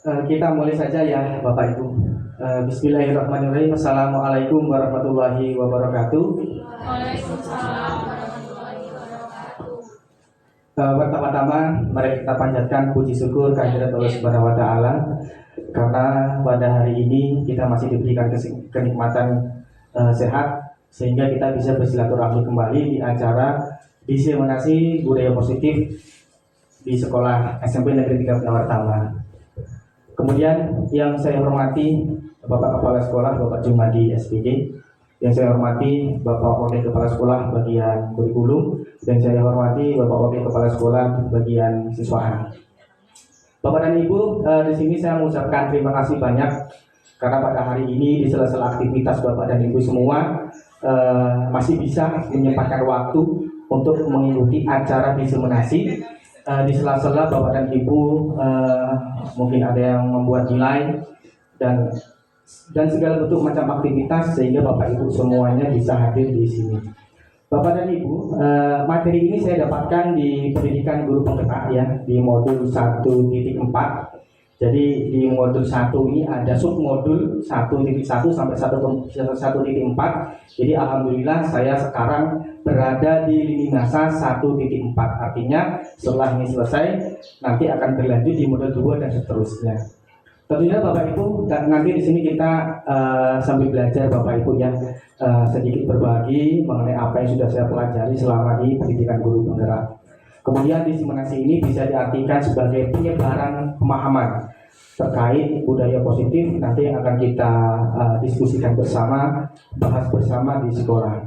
Kita mulai saja ya Bapak Ibu. Bismillahirrahmanirrahim. Assalamualaikum warahmatullahi wabarakatuh. Waalaikumsalam warahmatullahi wabarakatuh. Pertama-tama mari kita panjatkan puji syukur kehadirat Allah Subhanahu wa taala karena pada hari ini kita masih diberikan kenikmatan sehat sehingga kita bisa bersilaturahmi kembali di acara diseminasi budaya positif di sekolah SMP Negeri 3 Penawartama. Kemudian yang saya hormati Bapak Kepala Sekolah Bapak Jumadi SPD, yang saya hormati Bapak Wakil Kepala Sekolah bagian kurikulum, dan saya hormati Bapak Wakil Kepala Sekolah bagian siswaan. Bapak dan Ibu, di sini saya mengucapkan terima kasih banyak karena pada hari ini di sela-sela aktivitas Bapak dan Ibu semua masih bisa menyempatkan waktu untuk mengikuti acara diseminasi. Di sela-sela Bapak dan Ibu mungkin ada yang membuat nilai dan segala bentuk macam aktivitas sehingga Bapak Ibu semuanya bisa hadir di sini. Bapak dan Ibu, materi ini saya dapatkan di pendidikan guru penggerak ya, di modul 1.4. Jadi di modul 1 ini ada submodul 1.1 sampai 1.4. Jadi alhamdulillah saya sekarang berada di lini masa 1.4. Artinya setelah ini selesai nanti akan berlanjut di modul 2 dan seterusnya. Tentunya Bapak Ibu, dan nanti di sini kita sambil belajar Bapak Ibu ya, sedikit berbagi mengenai apa yang sudah saya pelajari selama di pendidikan guru penggerak. Kemudian diseminasi ini bisa diartikan sebagai penyebaran pemahaman terkait budaya positif nanti yang akan kita diskusikan bersama, bahas bersama di sekolah.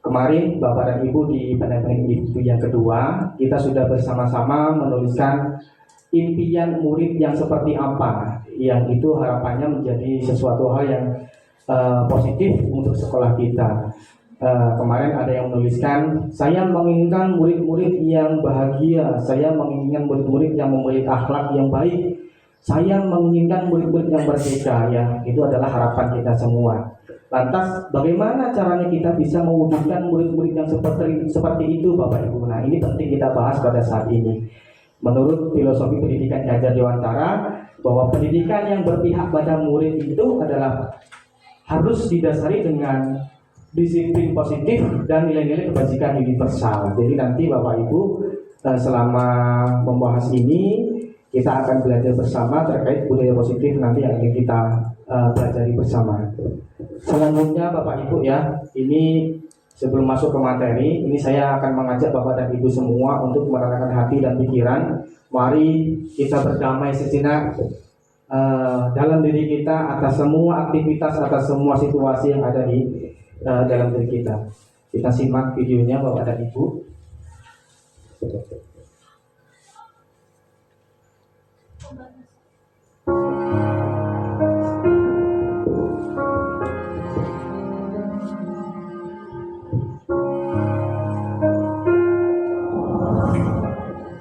Kemarin Bapak dan Ibu di pendampingan Ibu yang kedua, kita sudah bersama-sama menuliskan impian murid yang seperti apa, yang itu harapannya menjadi sesuatu hal yang positif untuk sekolah kita. Kemarin ada yang menuliskan, saya menginginkan murid-murid yang bahagia, saya menginginkan murid-murid yang memiliki akhlak yang baik, saya menginginkan murid-murid yang merdeka. Ya, itu adalah harapan kita semua. Lantas bagaimana caranya kita bisa mewujudkan murid-murid yang seperti itu Bapak Ibu? Nah, ini penting kita bahas pada saat ini. Menurut filosofi pendidikan Ki Hajar Dewantara, bahwa pendidikan yang berpihak pada murid itu adalah harus didasari dengan disiplin positif dan nilai-nilai kebajikan universal. Jadi nanti Bapak Ibu selama membahas ini kita akan belajar bersama terkait budaya positif nanti yang akan kita pelajari bersama. Selanjutnya Bapak Ibu ya, ini sebelum masuk ke materi, ini saya akan mengajak Bapak dan Ibu semua untuk menenangkan hati dan pikiran. Mari kita berdamai sejenak dalam diri kita atas semua aktivitas, atas semua situasi yang ada di dalam diri kita. Kita simak videonya Bapak dan Ibu.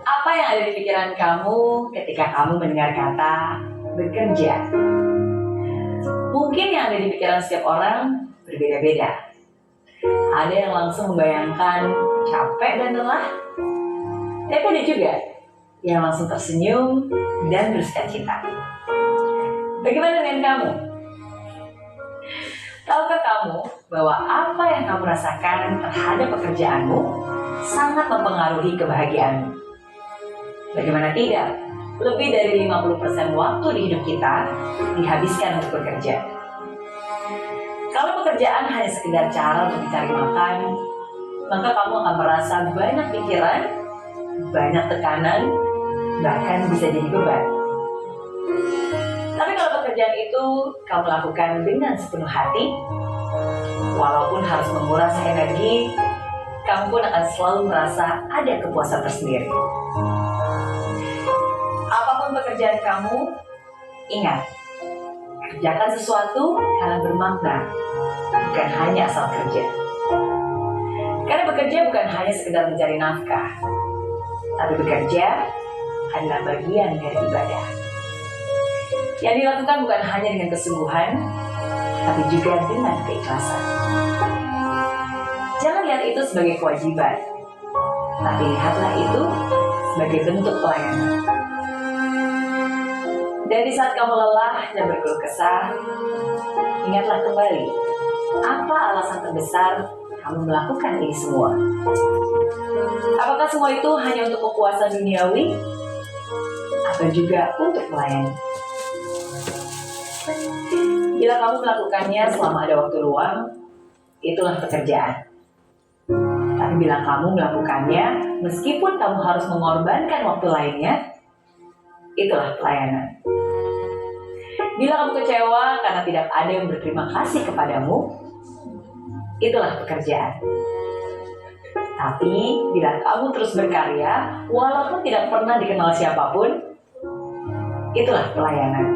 Apa yang ada di pikiran kamu ketika kamu mendengar kata bekerja? Mungkin yang ada di pikiran setiap orang berbeda-beda. Ada yang langsung membayangkan capek dan lelah, tapi ada juga yang langsung tersenyum dan bersukacita. Bagaimana dengan kamu? Tahukah kamu bahwa apa yang kamu rasakan terhadap pekerjaanmu sangat mempengaruhi kebahagiaanmu? Bagaimana tidak? Lebih dari 50% waktu di hidup kita dihabiskan untuk bekerja. Kalau pekerjaan hanya sekedar cara untuk mencari makan, maka kamu akan merasa banyak pikiran, banyak tekanan, bahkan bisa jadi beban. Tapi kalau pekerjaan itu kamu lakukan dengan sepenuh hati, walaupun harus menguras energi, kamu pun akan selalu merasa ada kepuasan tersendiri. Apapun pekerjaan kamu, ingat, kerjakan sesuatu karena bermakna, bukan hanya asal kerja. Karena bekerja bukan hanya sekedar mencari nafkah, tapi bekerja adalah bagian dari ibadah. Yang dilakukan bukan hanya dengan kesungguhan, tapi juga dengan keikhlasan. Jangan lihat itu sebagai kewajiban, tapi lihatlah itu sebagai bentuk pelayanan. Dan di saat kamu lelah dan berkeluh kesah, ingatlah kembali, apa alasan terbesar kamu melakukan ini semua? Apakah semua itu hanya untuk kepuasan duniawi? Atau juga untuk melayani? Bila kamu melakukannya selama ada waktu luang, itulah pekerjaan. Tapi bila kamu melakukannya, meskipun kamu harus mengorbankan waktu lainnya, itulah pelayanan. Bila kamu kecewa karena tidak ada yang berterima kasih kepadamu, itulah pekerjaan. Tapi bila kamu terus berkarya, walaupun tidak pernah dikenal siapapun, itulah pelayanan.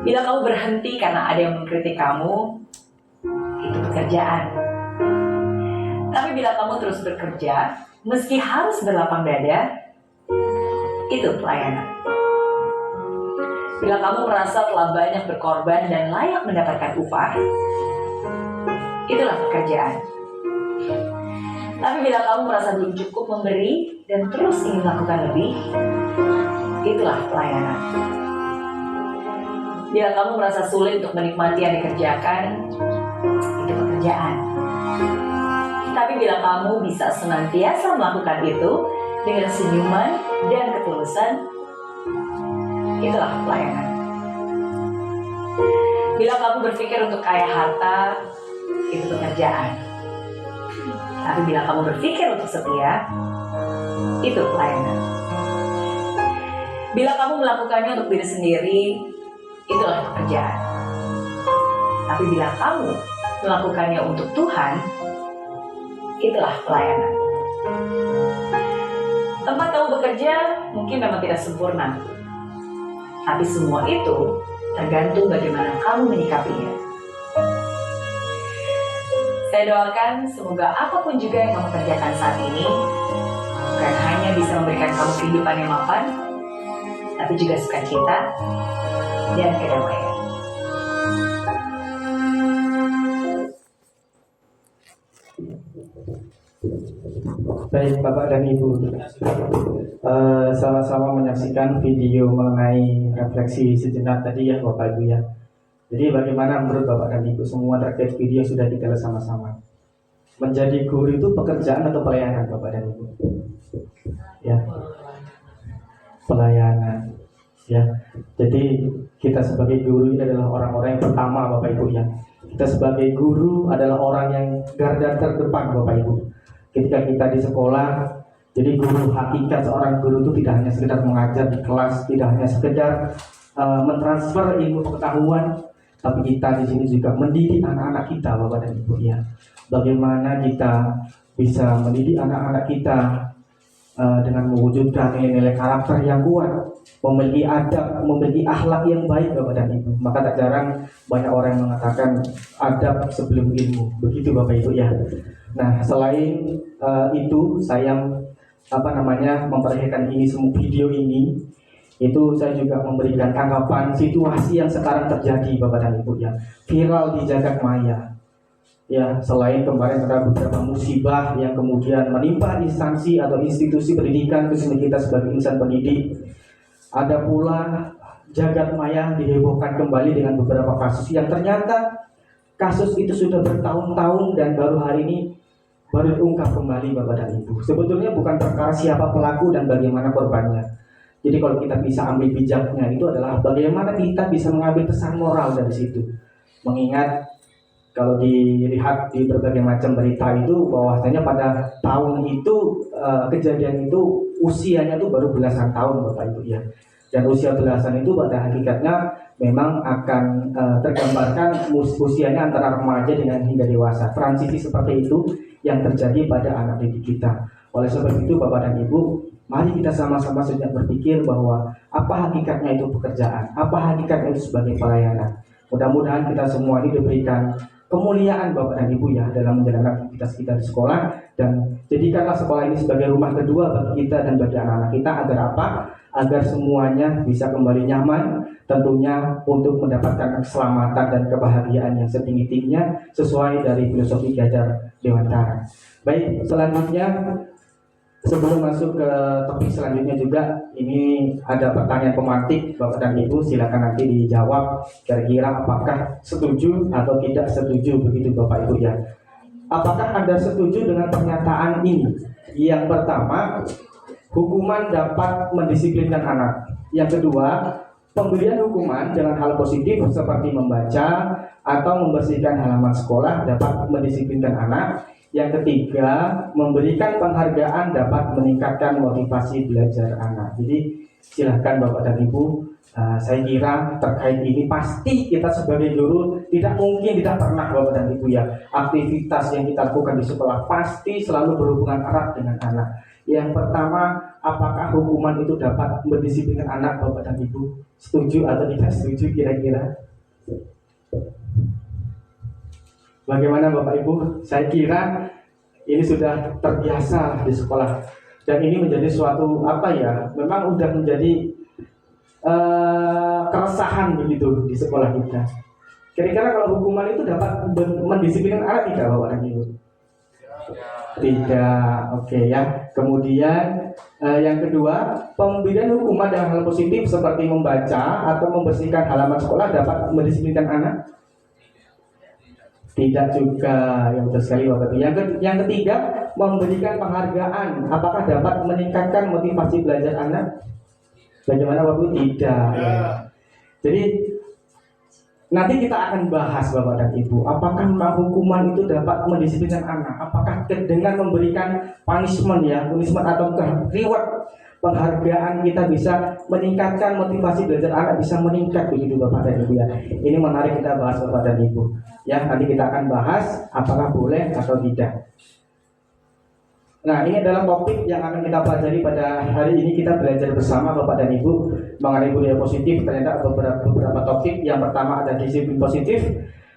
Bila kamu berhenti karena ada yang mengkritik kamu, itu pekerjaan. Tapi bila kamu terus bekerja, meski harus berlapang dada, itu pelayanan. Bila kamu merasa telah banyak berkorban dan layak mendapatkan upah, itulah pekerjaan. Tapi bila kamu merasa belum cukup memberi dan terus ingin melakukan lebih, itulah pelayanan. Bila kamu merasa sulit untuk menikmati yang dikerjakan, itu pekerjaan. Tapi bila kamu bisa senantiasa melakukan itu dengan senyuman dan ketulusan, itulah pelayanan. Bila kamu berpikir untuk kaya harta, itu pekerjaan. Tapi bila kamu berpikir untuk setia, itu pelayanan. Bila kamu melakukannya untuk diri sendiri, itulah pekerjaan. Tapi bila kamu melakukannya untuk Tuhan, itulah pelayanan. Tempat kamu bekerja mungkin memang tidak sempurna, tapi semua itu tergantung bagaimana kamu menyikapinya. Saya doakan semoga apapun juga yang kamu kerjakan saat ini bukan hanya bisa memberikan kamu kehidupan yang mapan, tapi juga sukacita dan kedamaian. Baik Bapak dan Ibu, sama-sama menyaksikan video mengenai refleksi sejenak tadi ya Bapak Ibu ya. Jadi bagaimana menurut Bapak dan Ibu semua terkait video yang sudah kita lihat sama-sama? Menjadi guru itu pekerjaan atau pelayanan Bapak dan Ibu? Ya, pelayanan. Ya, jadi kita sebagai guru ini adalah orang-orang yang pertama Bapak Ibu ya. Kita sebagai guru adalah orang yang garda terdepan Bapak Ibu. Ketika kita di sekolah, jadi guru hakikat seorang guru itu tidak hanya sekedar mengajar di kelas, tidak hanya sekedar mentransfer ilmu pengetahuan, tapi kita di sini juga mendidik anak-anak kita Bapak dan Ibu ya. Bagaimana kita bisa mendidik anak-anak kita dengan mewujudkan nilai-nilai karakter yang kuat, memiliki adab, memiliki akhlak yang baik Bapak dan Ibu. Maka tak jarang banyak orang yang mengatakan adab sebelum ilmu. Begitu Bapak Ibu ya. Nah, selain itu saya memperhatikan ini semua video ini, itu saya juga memberikan tanggapan situasi yang sekarang terjadi Bapak dan Ibu ya, viral di jagat maya. Ya, selain kemarin ada beberapa musibah yang kemudian menimpa instansi atau institusi pendidikan khususnya kita sebagai insan pendidik, ada pula jagat maya dihebohkan kembali dengan beberapa kasus yang ternyata kasus itu sudah bertahun-tahun dan baru hari ini baru diungkap kembali Bapak dan Ibu. Sebetulnya bukan perkara siapa pelaku dan bagaimana korbannya. Jadi kalau kita bisa ambil bijaknya itu adalah bagaimana kita bisa mengambil pesan moral dari situ. Mengingat kalau dilihat di berbagai macam berita itu bahwasanya pada tahun itu kejadian itu usianya itu baru belasan tahun Bapak Ibu ya. Dan usia belasan itu pada hakikatnya memang akan tergambarkan usianya antara remaja dengan hingga dewasa. Transisi seperti itu yang terjadi pada anak didik kita. Oleh sebab itu Bapak dan Ibu, mari kita sama-sama sejak berpikir bahwa apa hakikatnya itu pekerjaan, apa hakikatnya itu sebagai pelayanan. Mudah-mudahan kita semua ini diberikan kemuliaan Bapak dan Ibu ya dalam menjalankan aktivitas kita di sekolah, dan jadikanlah sekolah ini sebagai rumah kedua bagi kita dan bagi anak-anak kita agar apa? Agar semuanya bisa kembali nyaman, tentunya untuk mendapatkan keselamatan dan kebahagiaan yang setinggi-tingginya sesuai dari filosofi Ki Hajar Dewantara. Baik, selanjutnya Sebelum masuk ke topik selanjutnya juga, ini ada pertanyaan pemantik Bapak dan Ibu, silakan nanti dijawab kira-kira apakah setuju atau tidak setuju begitu Bapak Ibu ya. Apakah Anda setuju dengan pernyataan ini? Yang pertama, hukuman dapat mendisiplinkan anak. Yang kedua, pemberian hukuman dengan hal positif seperti membaca atau membersihkan halaman sekolah dapat mendisiplinkan anak. Yang ketiga, memberikan penghargaan dapat meningkatkan motivasi belajar anak. Jadi silahkan Bapak dan Ibu, saya kira terkait ini pasti kita sebagai guru tidak mungkin tidak pernah Bapak dan Ibu ya, aktivitas yang kita lakukan di sekolah pasti selalu berhubungan erat dengan anak. Yang pertama, apakah hukuman itu dapat mendisiplinkan anak Bapak dan Ibu? Setuju atau tidak setuju kira-kira? Bagaimana Bapak Ibu? Saya kira ini sudah terbiasa di sekolah dan ini menjadi suatu memang sudah menjadi keresahan begitu di sekolah kita. Kira-kira kalau hukuman itu dapat mendisiplinkan anak tidak Bapak dan Ibu? Tidak, oke ya. Kemudian yang kedua, pemberian hukuman dengan hal positif seperti membaca atau membersihkan halaman sekolah dapat mendisiplinkan anak? Tidak juga, yang betul sekali Bapak. Yang ketiga, memberikan penghargaan, apakah dapat meningkatkan motivasi belajar anak? Bagaimana Bapak? Tidak. Ya. Jadi nanti kita akan bahas Bapak dan Ibu, apakah hukuman itu dapat mendisiplinkan anak? Apakah dengan memberikan punishment atau reward, penghargaan kita bisa meningkatkan motivasi belajar anak, bisa meningkat begitu Bapak dan Ibu ya. Ini menarik kita bahas Bapak dan Ibu. Ya, nanti kita akan bahas apakah boleh atau tidak. Nah, ini adalah topik yang akan kita pelajari pada hari ini. Kita belajar bersama Bapak dan Ibu mengenai budaya positif. Ternyata beberapa topik. Yang pertama ada disiplin positif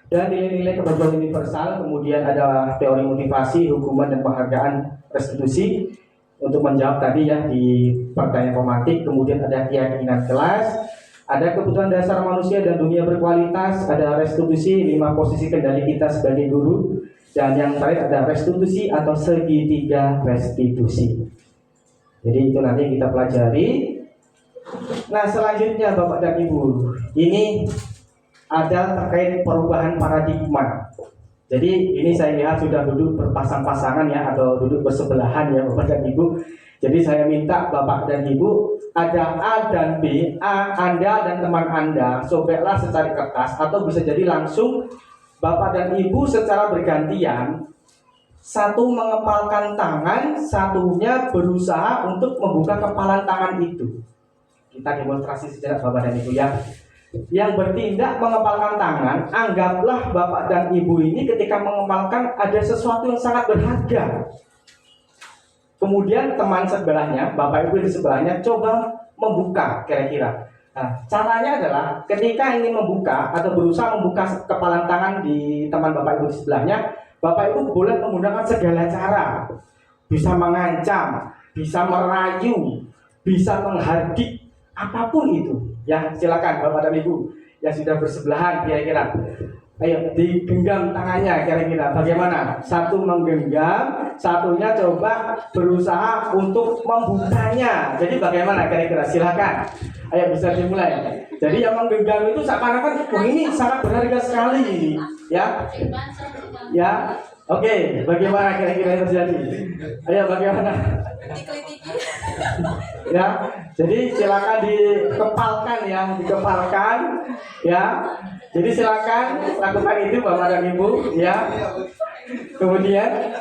dan nilai-nilai keberagaman universal. Kemudian ada teori motivasi, hukuman dan penghargaan restitusi. Untuk menjawab tadi ya di pertanyaan pemantik. Kemudian ada keyakinan kelas, ada kebutuhan dasar manusia dan dunia berkualitas, ada restitusi, 5 posisi kendali kita sebagai guru. Dan yang terakhir ada restitusi atau segitiga restitusi. Jadi itu nanti kita pelajari. Nah, selanjutnya Bapak dan Ibu, ini ada terkait perubahan paradigma. Jadi ini saya lihat sudah duduk berpasang-pasangan ya, atau duduk bersebelahan ya Bapak dan Ibu. Jadi saya minta Bapak dan Ibu, ada A dan B, A Anda dan teman Anda sobeklah secari kertas, atau bisa jadi langsung Bapak dan Ibu secara bergantian, satu mengepalkan tangan, satunya berusaha untuk membuka kepalan tangan itu. Kita demonstrasi sejenak Bapak dan Ibu ya. Yang bertindak mengepalkan tangan, anggaplah Bapak dan Ibu ini ketika mengepalkan ada sesuatu yang sangat berharga. Kemudian teman sebelahnya, Bapak Ibu di sebelahnya coba membuka kira-kira. Nah, caranya adalah ketika ingin membuka atau berusaha membuka kepalan tangan di teman Bapak Ibu di sebelahnya, Bapak Ibu boleh menggunakan segala cara. Bisa mengancam, bisa merayu, bisa menghardik, apapun itu. Ya, silakan Bapak dan Ibu yang sudah bersebelahan kira-kira. Ayo digenggam tangannya kira-kira. Bagaimana? Satu menggenggam, satunya coba berusaha untuk membukanya. Jadi bagaimana kira-kira? Silakan. Ayo bisa dimulai. Jadi yang menggenggam itu seakan-akan ini sangat berharga sekali ini, ya. Ya. Oke, bagaimana kira-kira yang terjadi? Ayo bagaimana? Ya. Jadi silakan dikepalkan ya. Jadi silakan lakukan itu Bapak dan Ibu ya. Kemudian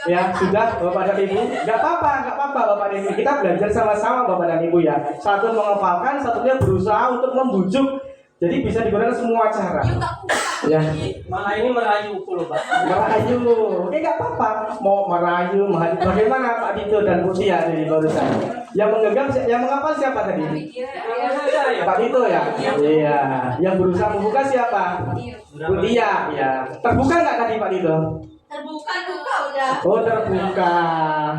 ya sudah Bapak dan Ibu, nggak apa-apa Bapak dan Ibu, kita belajar sama-sama Bapak dan Ibu ya. Satu mengepalkan, satunya berusaha untuk membujuk. Jadi bisa digunakan semua cara. Ya. Malah ini merayu puluh Pak. Merayu, nggak apa-apa. Mau merayu, bagaimana Pak Dito dan Bu Tia dari barusan? Yang menggenggam, yang mengapal siapa tadi? Pak Dito ya. Iya. Yang berusaha membuka siapa? Bu Tia. Ya. Terbuka nggak tadi Pak Dito? Terbuka udah. Oh terbuka.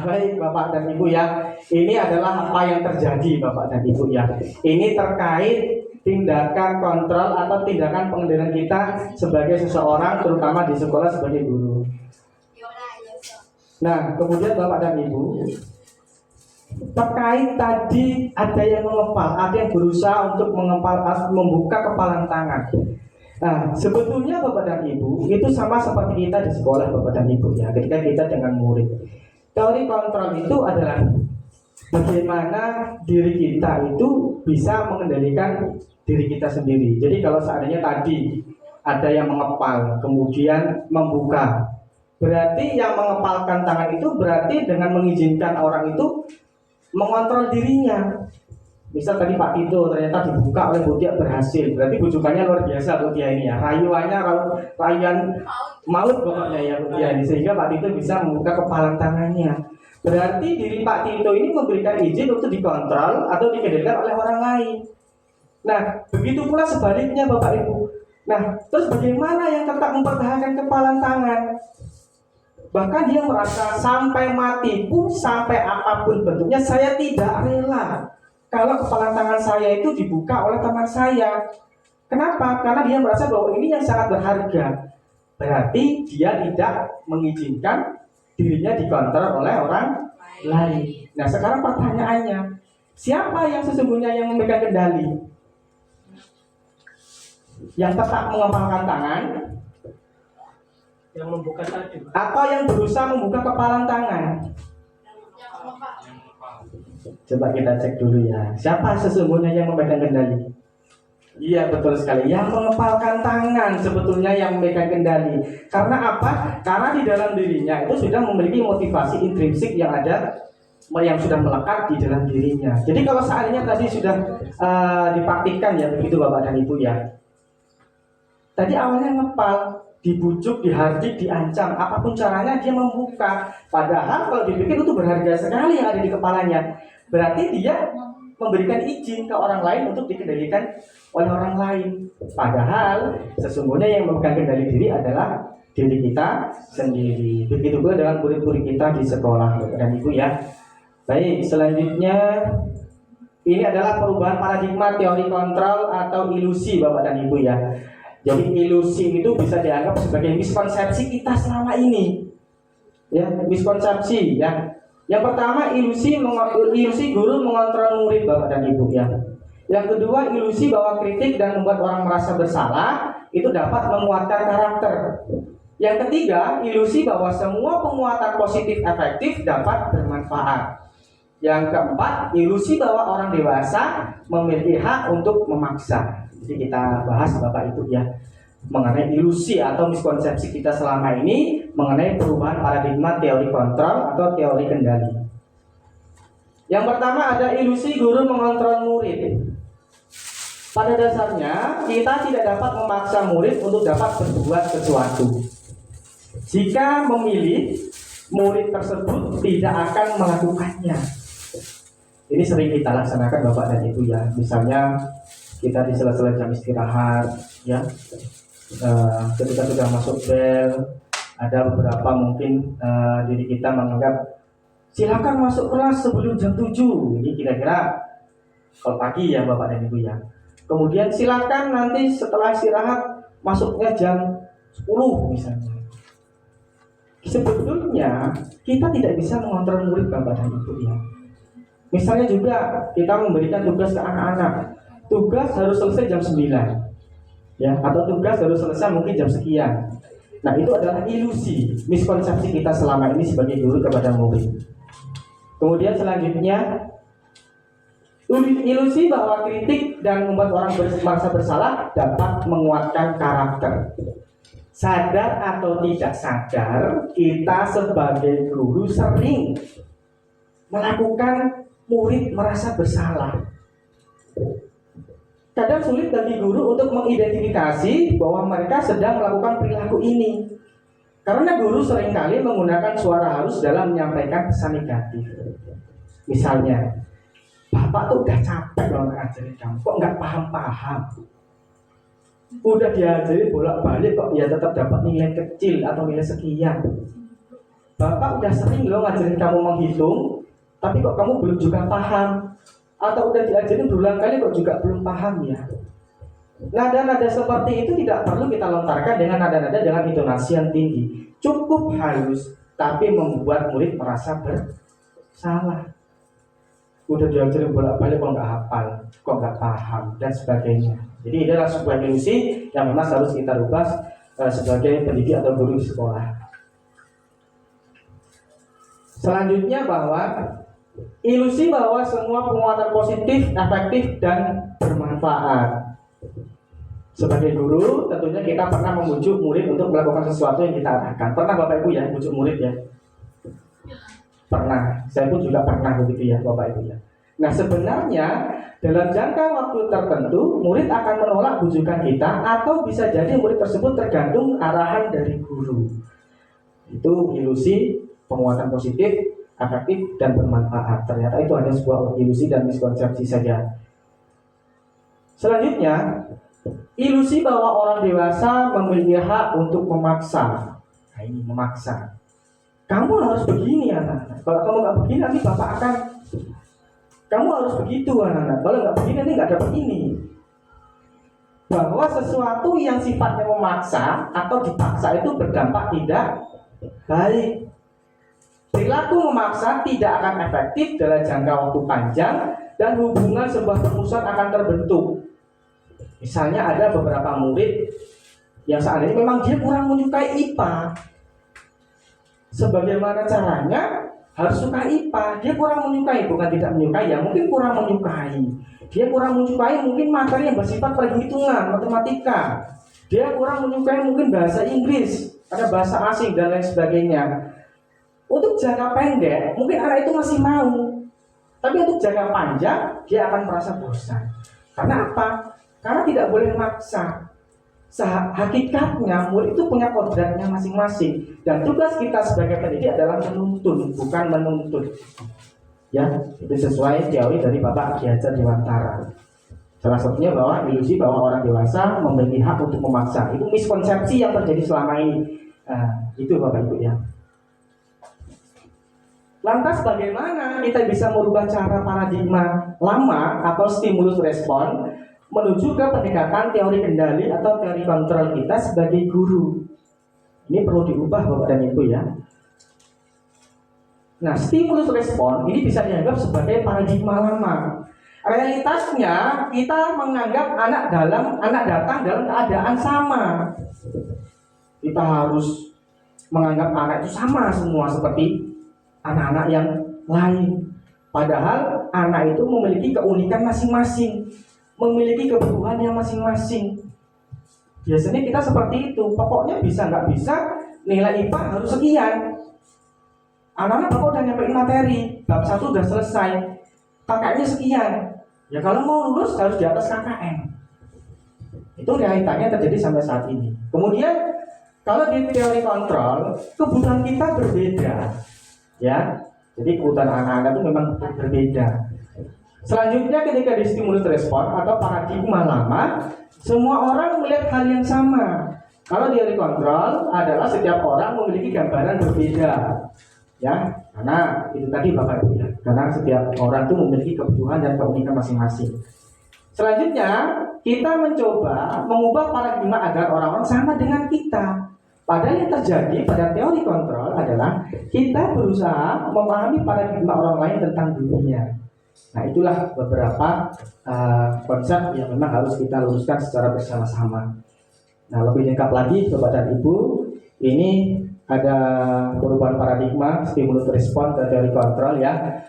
Baik Bapak dan Ibu ya. Ini adalah apa yang terjadi Bapak dan Ibu ya. Ini terkait tindakan kontrol atau tindakan pengendalian kita sebagai seseorang, terutama di sekolah sebagai guru. Nah kemudian Bapak dan Ibu, terkait tadi ada yang mengepal, ada yang berusaha untuk membuka kepalan tangan. Nah, sebetulnya Bapak dan Ibu itu sama seperti kita di sekolah Bapak dan Ibu ya, ketika kita dengan murid. Teori kontrol itu adalah bagaimana diri kita itu bisa mengendalikan diri kita sendiri. Jadi kalau seandainya tadi ada yang mengepal, kemudian membuka, berarti yang mengepalkan tangan itu berarti dengan mengizinkan orang itu mengontrol dirinya. Misal tadi Pak Tito ternyata dibuka oleh Bu Tia berhasil, berarti bujukannya luar biasa Bu Tia ini ya. Rayuan maut pokoknya ya Bu Tia ini, sehingga Pak Tito bisa membuka kepala tangannya. Berarti diri Pak Tito ini memberikan izin untuk dikontrol atau dikendalikan oleh orang lain. Nah, begitu pula sebaliknya Bapak Ibu. Nah, terus bagaimana yang tetap mempertahankan kepala tangan? Bahkan dia merasa sampai mati pun, sampai apapun bentuknya, saya tidak rela kalau kepala tangan saya itu dibuka oleh teman saya. Kenapa? Karena dia merasa bahwa ini yang sangat berharga. Berarti dia tidak mengizinkan dirinya dikontrol oleh orang lain. Nah, sekarang pertanyaannya, siapa yang sesungguhnya yang memegang kendali? Yang tetap mengepalkan tangan, yang membuka tadi. atau yang berusaha membuka kepalan tangan? Coba kita cek dulu ya. Siapa sesungguhnya yang memegang kendali? Iya, betul sekali. Yang mengepalkan tangan sebetulnya yang memegang kendali. Karena apa? Karena di dalam dirinya itu sudah memiliki motivasi intrinsik yang ada, yang sudah melekat di dalam dirinya. Jadi kalau seandainya tadi sudah dipraktikkan ya begitu Bapak dan Ibu ya. Tadi awalnya ngepal, dibujuk, dihardik, diancam, apapun caranya dia membuka. Padahal kalau dipikir itu berharga sekali yang ada di kepalanya. Berarti dia memberikan izin ke orang lain untuk dikendalikan oleh orang lain. Padahal sesungguhnya yang memegang kendali diri adalah diri kita sendiri. Begitu pula dengan murid-murid kita di sekolah dan Ibu ya. Baik, selanjutnya ini adalah perubahan paradigma teori kontrol atau ilusi Bapak dan Ibu ya. Jadi ilusi itu bisa dianggap sebagai miskonsepsi kita selama ini. Ya, miskonsepsi ya. Yang pertama ilusi guru mengontrol murid Bapak dan Ibu ya. Yang kedua ilusi bahwa kritik dan membuat orang merasa bersalah itu dapat menguatkan karakter. Yang ketiga ilusi bahwa semua penguatan positif efektif dapat bermanfaat. Yang keempat ilusi bahwa orang dewasa memiliki hak untuk memaksa. Jadi kita bahas Bapak Ibu ya mengenai ilusi atau miskonsepsi kita selama ini mengenai perubahan paradigma teori kontrol atau teori kendali. Yang pertama ada ilusi guru mengontrol murid. Pada dasarnya kita tidak dapat memaksa murid untuk dapat berbuat sesuatu. Jika memilih, murid tersebut tidak akan melakukannya. Ini sering kita laksanakan Bapak dan Ibu ya. Misalnya kita di sela-sela jam istirahat ya, ketika sudah masuk bel, ada beberapa mungkin diri kita menganggap silakan masuk kelas sebelum jam 7. Ini kira-kira kalau pagi ya Bapak dan Ibu ya. Kemudian silakan nanti setelah istirahat masuknya jam 10 misalnya. Sebetulnya kita tidak bisa mengontrol murid Bapak dan Ibu ya. Misalnya juga kita memberikan tugas ke anak-anak, tugas harus selesai jam 9 ya, atau tugas harus selesai mungkin jam sekian. Nah itu adalah ilusi, miskonsepsi kita selama ini sebagai guru kepada murid. Kemudian selanjutnya ilusi bahwa kritik dan membuat orang merasa bersalah dapat menguatkan karakter. Sadar atau tidak sadar, kita sebagai guru sering melakukan murid merasa bersalah. Kadang sulit bagi guru untuk mengidentifikasi bahwa mereka sedang melakukan perilaku ini. Karena guru seringkali menggunakan suara halus dalam menyampaikan pesan negatif. Misalnya, Bapak tuh udah capek loh ngajarin kamu, kok nggak paham-paham. Udah diajarin bolak-balik kok ya tetap dapat nilai kecil atau nilai sekian. Bapak udah sering loh ngajarin kamu menghitung, tapi kok kamu belum juga paham. Atau udah diajarin berulang kali kok juga belum paham ya. Nada-nada seperti itu tidak perlu kita lontarkan dengan nada-nada dengan intonasi yang tinggi. Cukup halus, tapi membuat murid merasa bersalah. udah diajarin bolak-balik kok nggak hafal, kok nggak paham dan sebagainya. Jadi ini adalah sebuah ilusi yang memang harus kita rubah sebagai pendidik atau guru di sekolah. Selanjutnya bahwa ilusi bahwa semua penguatan positif, efektif dan bermanfaat. Sebagai guru tentunya kita pernah membujuk murid untuk melakukan sesuatu yang kita arahkan. Pernah Bapak Ibu ya bujuk murid ya? Pernah, saya pun juga pernah begitu ya Bapak Ibu ya. Nah sebenarnya dalam jangka waktu tertentu murid akan menolak bujukan kita, atau bisa jadi murid tersebut tergantung arahan dari guru. Itu ilusi penguatan positif, efektif dan bermanfaat. Ternyata itu hanya sebuah ilusi dan miskonsepsi saja. Selanjutnya, ilusi bahwa orang dewasa memiliki hak untuk memaksa. Nah ini memaksa. Kamu harus begini anak-anak. Kalau kamu nggak begini nanti bapak akan. Kamu harus begitu anak-anak. Kalau nggak begini nanti nggak dapat ini. Bahwa sesuatu yang sifatnya memaksa atau dipaksa itu berdampak tidak baik. Perilaku memaksa tidak akan efektif dalam jangka waktu panjang dan hubungan sebuah perusahaan akan terbentuk. Misalnya ada beberapa murid yang saat ini memang dia kurang menyukai IPA. Sebagaimana caranya harus suka IPA. Dia kurang menyukai, bukan tidak menyukai ya, mungkin kurang menyukai. Dia kurang menyukai mungkin materi yang bersifat perhitungan, matematika. Dia kurang menyukai mungkin bahasa Inggris, ada bahasa asing dan lain sebagainya. Untuk jangka pendek mungkin anak itu masih mau, tapi untuk jangka panjang dia akan merasa bosan. Karena apa? Karena tidak boleh maksa. Hakikatnya murid itu punya kodratnya masing-masing, dan tugas kita sebagai pendidik adalah menuntun, bukan menuntut. Ya, itu sesuai teori dari Bapak Ki Hajar Dewantara. Salah satunya bahwa ilusi bahwa orang dewasa memiliki hak untuk memaksa. Itu miskonsepsi yang terjadi selama ini. Itu Bapak Ibu ya. Lantas bagaimana kita bisa merubah cara paradigma lama atau stimulus respon menuju ke pendekatan teori kendali atau teori kontrol kita sebagai guru? Ini perlu diubah Bapak dan Ibu ya. Nah, stimulus respon ini bisa dianggap sebagai paradigma lama. Realitasnya kita menganggap anak datang dalam keadaan sama. Kita harus menganggap anak itu sama semua seperti anak-anak yang lain. Padahal anak itu memiliki keunikan masing-masing, memiliki kebutuhan yang masing-masing. Biasanya kita seperti itu. Pokoknya bisa nggak bisa nilai IPA harus sekian. Anak-anak bapak udah nyampein materi, bab 1 udah selesai, KKN-nya sekian. Ya kalau mau lulus harus di atas KKN. Itu realitanya terjadi sampai saat ini. Kemudian kalau di teori kontrol, kebutuhan kita berbeda. Ya, jadi kebutuhan anak-anak itu memang berbeda. Selanjutnya ketika di stimulus respon atau paradigma lama, semua orang melihat hal yang sama. Kalau teori kontrol adalah setiap orang memiliki gambaran berbeda. Ya, karena itu tadi Bapak Ibu ya. Karena setiap orang itu memiliki kebutuhan dan keunikan masing-masing. Selanjutnya, kita mencoba mengubah paradigma agar orang-orang sama dengan kita. Padahal yang terjadi pada teori kontrol adalah kita berusaha memahami paradigma orang lain tentang dunia. Nah, itulah beberapa konsep yang memang harus kita luruskan secara bersama-sama. Nah, lebih lengkap lagi Bapak dan Ibu, ini ada perubahan paradigma stimulus respon ke teori kontrol ya.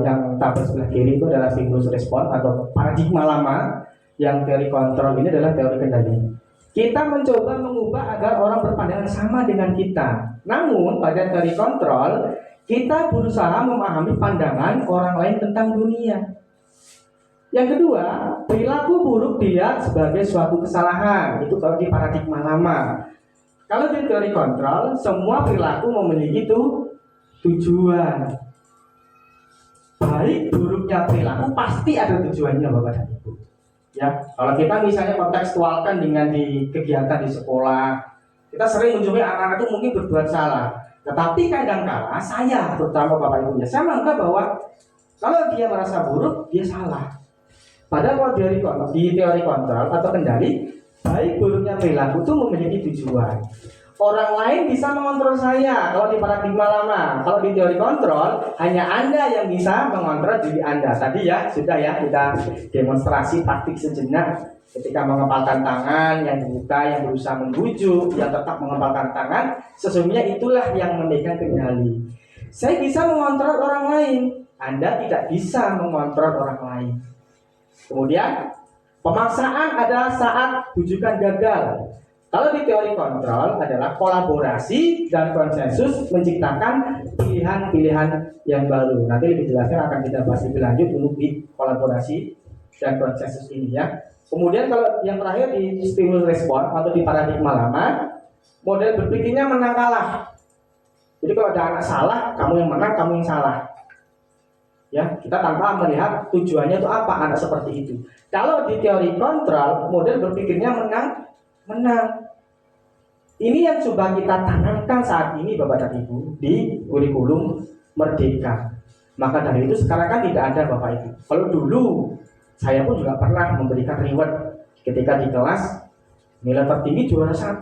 Yang tabel sebelah kiri itu adalah stimulus respon atau paradigma lama. Yang teori kontrol ini adalah teori kendali. Kita mencoba mengubah agar orang berpandangan sama dengan kita. Namun pada teori kontrol kita berusaha memahami pandangan orang lain tentang dunia. Yang kedua, perilaku buruk dilihat sebagai suatu kesalahan. Itu kalau di paradigma lama. Kalau di teori kontrol, semua perilaku memiliki tujuan. Baik buruknya perilaku pasti ada tujuannya Bapak dan Ibu. Ya, kalau kita misalnya kontekstualkan dengan di kegiatan di sekolah, kita sering menjumpai anak-anak itu mungkin berbuat salah. Tetapi kadang-kala saya, terutama Bapak Ibu, saya menganggap bahwa kalau dia merasa buruk, dia salah. Padahal kalau di teori kontrol atau kendali, baik buruknya perilaku itu memiliki tujuan. Orang lain bisa mengontrol saya kalau di paradigma lama. Kalau di teori kontrol, hanya Anda yang bisa mengontrol diri Anda. Tadi ya, sudah ya kita demonstrasi praktik sejenak ketika mengepalkan tangan, yang dibuka, yang berusaha membujuk, yang tetap mengepalkan tangan, sesungguhnya itulah yang memegang kendali. Saya bisa mengontrol orang lain, Anda tidak bisa mengontrol orang lain. Kemudian, pemaksaan adalah saat bujukan gagal. Kalau di teori kontrol adalah kolaborasi dan konsensus menciptakan pilihan-pilihan yang baru. Nanti lebih jelasnya akan kita bahas lebih lanjut untuk di kolaborasi dan konsensus ini ya. Kemudian kalau yang terakhir di stimulus respon atau di paradigma lama, model berpikirnya menang kalah. Jadi kalau ada anak salah, kamu yang menang, kamu yang salah. Ya, kita tanpa melihat tujuannya itu apa anak seperti itu. Kalau di teori kontrol, model berpikirnya menang. Ini yang coba kita tanamkan saat ini Bapak dan Ibu di kurikulum Merdeka. Maka dari itu sekarang kan tidak ada Bapak Ibu. Kalau dulu saya pun juga pernah memberikan reward ketika di kelas nilai tertinggi juara 1,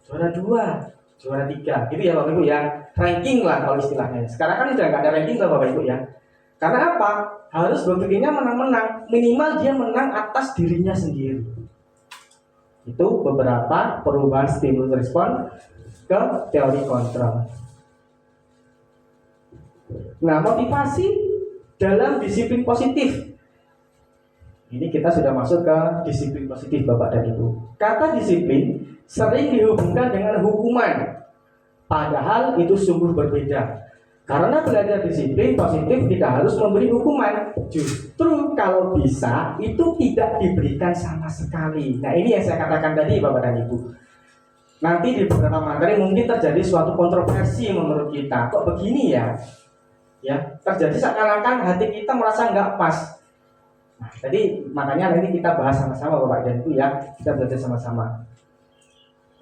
juara 2, juara 3. Gitu ya Bapak Ibu ya. Ranking lah kalau istilahnya. Sekarang kan sudah nggak ada ranking Bapak Ibu ya. Karena apa? Harus berpikirnya menang-menang. Minimal dia menang atas dirinya sendiri. Itu beberapa perubahan stimulus respon ke teori kontrol. Nah, motivasi dalam disiplin positif. Ini kita sudah masuk ke disiplin positif Bapak dan Ibu. Kata disiplin sering dihubungkan dengan hukuman. Padahal itu sungguh berbeda. Karena belajar disiplin positif tidak harus memberi hukuman. Justru kalau bisa itu tidak diberikan sama sekali. Nah ini yang saya katakan tadi Bapak dan Ibu. Nanti di beberapa materi mungkin terjadi suatu kontroversi menurut kita. Kok begini ya? Ya, terjadi seakan-akan hati kita merasa nggak pas. Nah, jadi makanya nanti kita bahas sama-sama Bapak dan Ibu ya. Kita belajar sama-sama.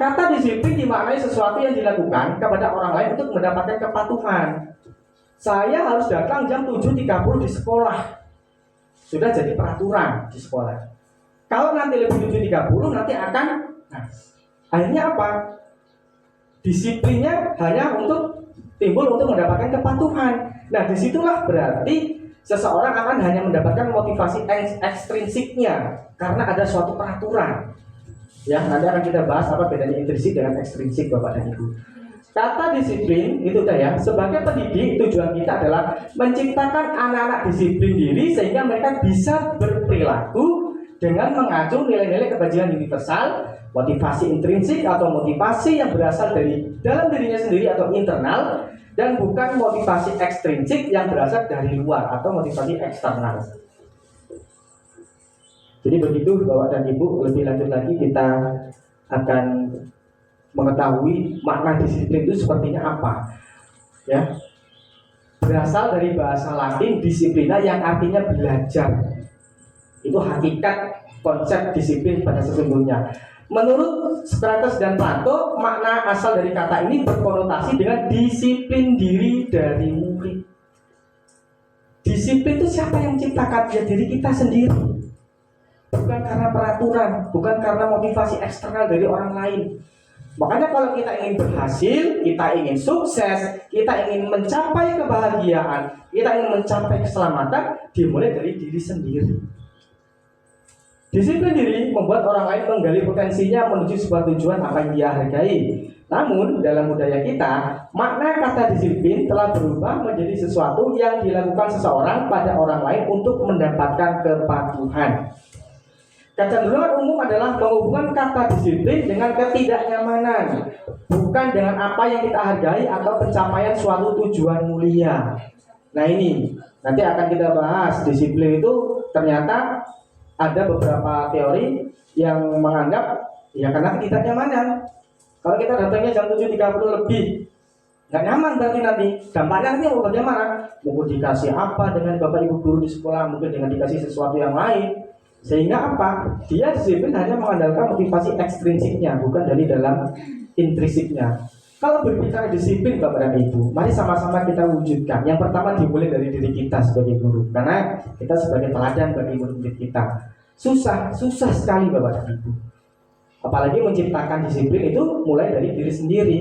Kata disiplin dimaknai sesuatu yang dilakukan kepada orang lain untuk mendapatkan kepatuhan. Saya harus datang jam 7.30 di sekolah. Sudah jadi peraturan di sekolah. Kalau nanti lebih 7.30 nanti akan akhirnya apa? Disiplinnya hanya untuk timbul untuk mendapatkan kepatuhan. Nah, disitulah berarti seseorang akan hanya mendapatkan motivasi ekstrinsiknya karena ada suatu peraturan. Ya, nanti akan kita bahas apa bedanya intrinsik dengan ekstrinsik Bapak dan Ibu. Kata disiplin itu udah ya. Sebagai pendidik tujuan kita adalah menciptakan anak-anak disiplin diri sehingga mereka bisa berperilaku dengan mengacu nilai-nilai kebajikan universal, motivasi intrinsik atau motivasi yang berasal dari dalam dirinya sendiri atau internal, dan bukan motivasi ekstrinsik yang berasal dari luar atau motivasi eksternal. Jadi begitu Bapak dan Ibu, lebih lanjut lagi kita akan mengetahui makna disiplin itu sepertinya apa. Ya. Berasal dari bahasa Latin disiplina yang artinya belajar. Itu hakikat konsep disiplin pada sesungguhnya. Menurut Socrates dan Plato, makna asal dari kata ini berkonotasi dengan disiplin diri dari murid. Disiplin itu siapa yang menciptakan? Ya diri kita sendiri. Bukan karena peraturan, bukan karena motivasi eksternal dari orang lain. Makanya kalau kita ingin berhasil, kita ingin sukses, kita ingin mencapai kebahagiaan, kita ingin mencapai keselamatan, dimulai dari diri sendiri. Disiplin diri membuat orang lain menggali potensinya menuju sebuah tujuan apa yang dia hargai. Namun dalam budaya kita, makna kata disiplin telah berubah menjadi sesuatu yang dilakukan seseorang pada orang lain untuk mendapatkan kepatuhan. Kecenderungan umum adalah menghubungkan kata disiplin dengan ketidaknyamanan, bukan dengan apa yang kita hargai atau pencapaian suatu tujuan mulia. Nah ini, nanti akan kita bahas. Disiplin itu ternyata ada beberapa teori yang menganggap ya karena ketidaknyamanan. Kalau kita datangnya jam 7.30 lebih, nggak nyaman berarti nanti. Dampaknya nanti mau bagaimana? Mungkin dikasih apa dengan bapak ibu guru di sekolah, mungkin dengan dikasih sesuatu yang lain. Sehingga apa? Dia disiplin hanya mengandalkan motivasi ekstrinsiknya, bukan dari dalam intrinsiknya. Kalau berbicara disiplin Bapak dan Ibu, mari sama-sama kita wujudkan. Yang pertama dimulai dari diri kita sebagai guru, karena kita sebagai teladan bagi murid kita. Susah sekali Bapak dan Ibu. Apalagi menciptakan disiplin itu mulai dari diri sendiri.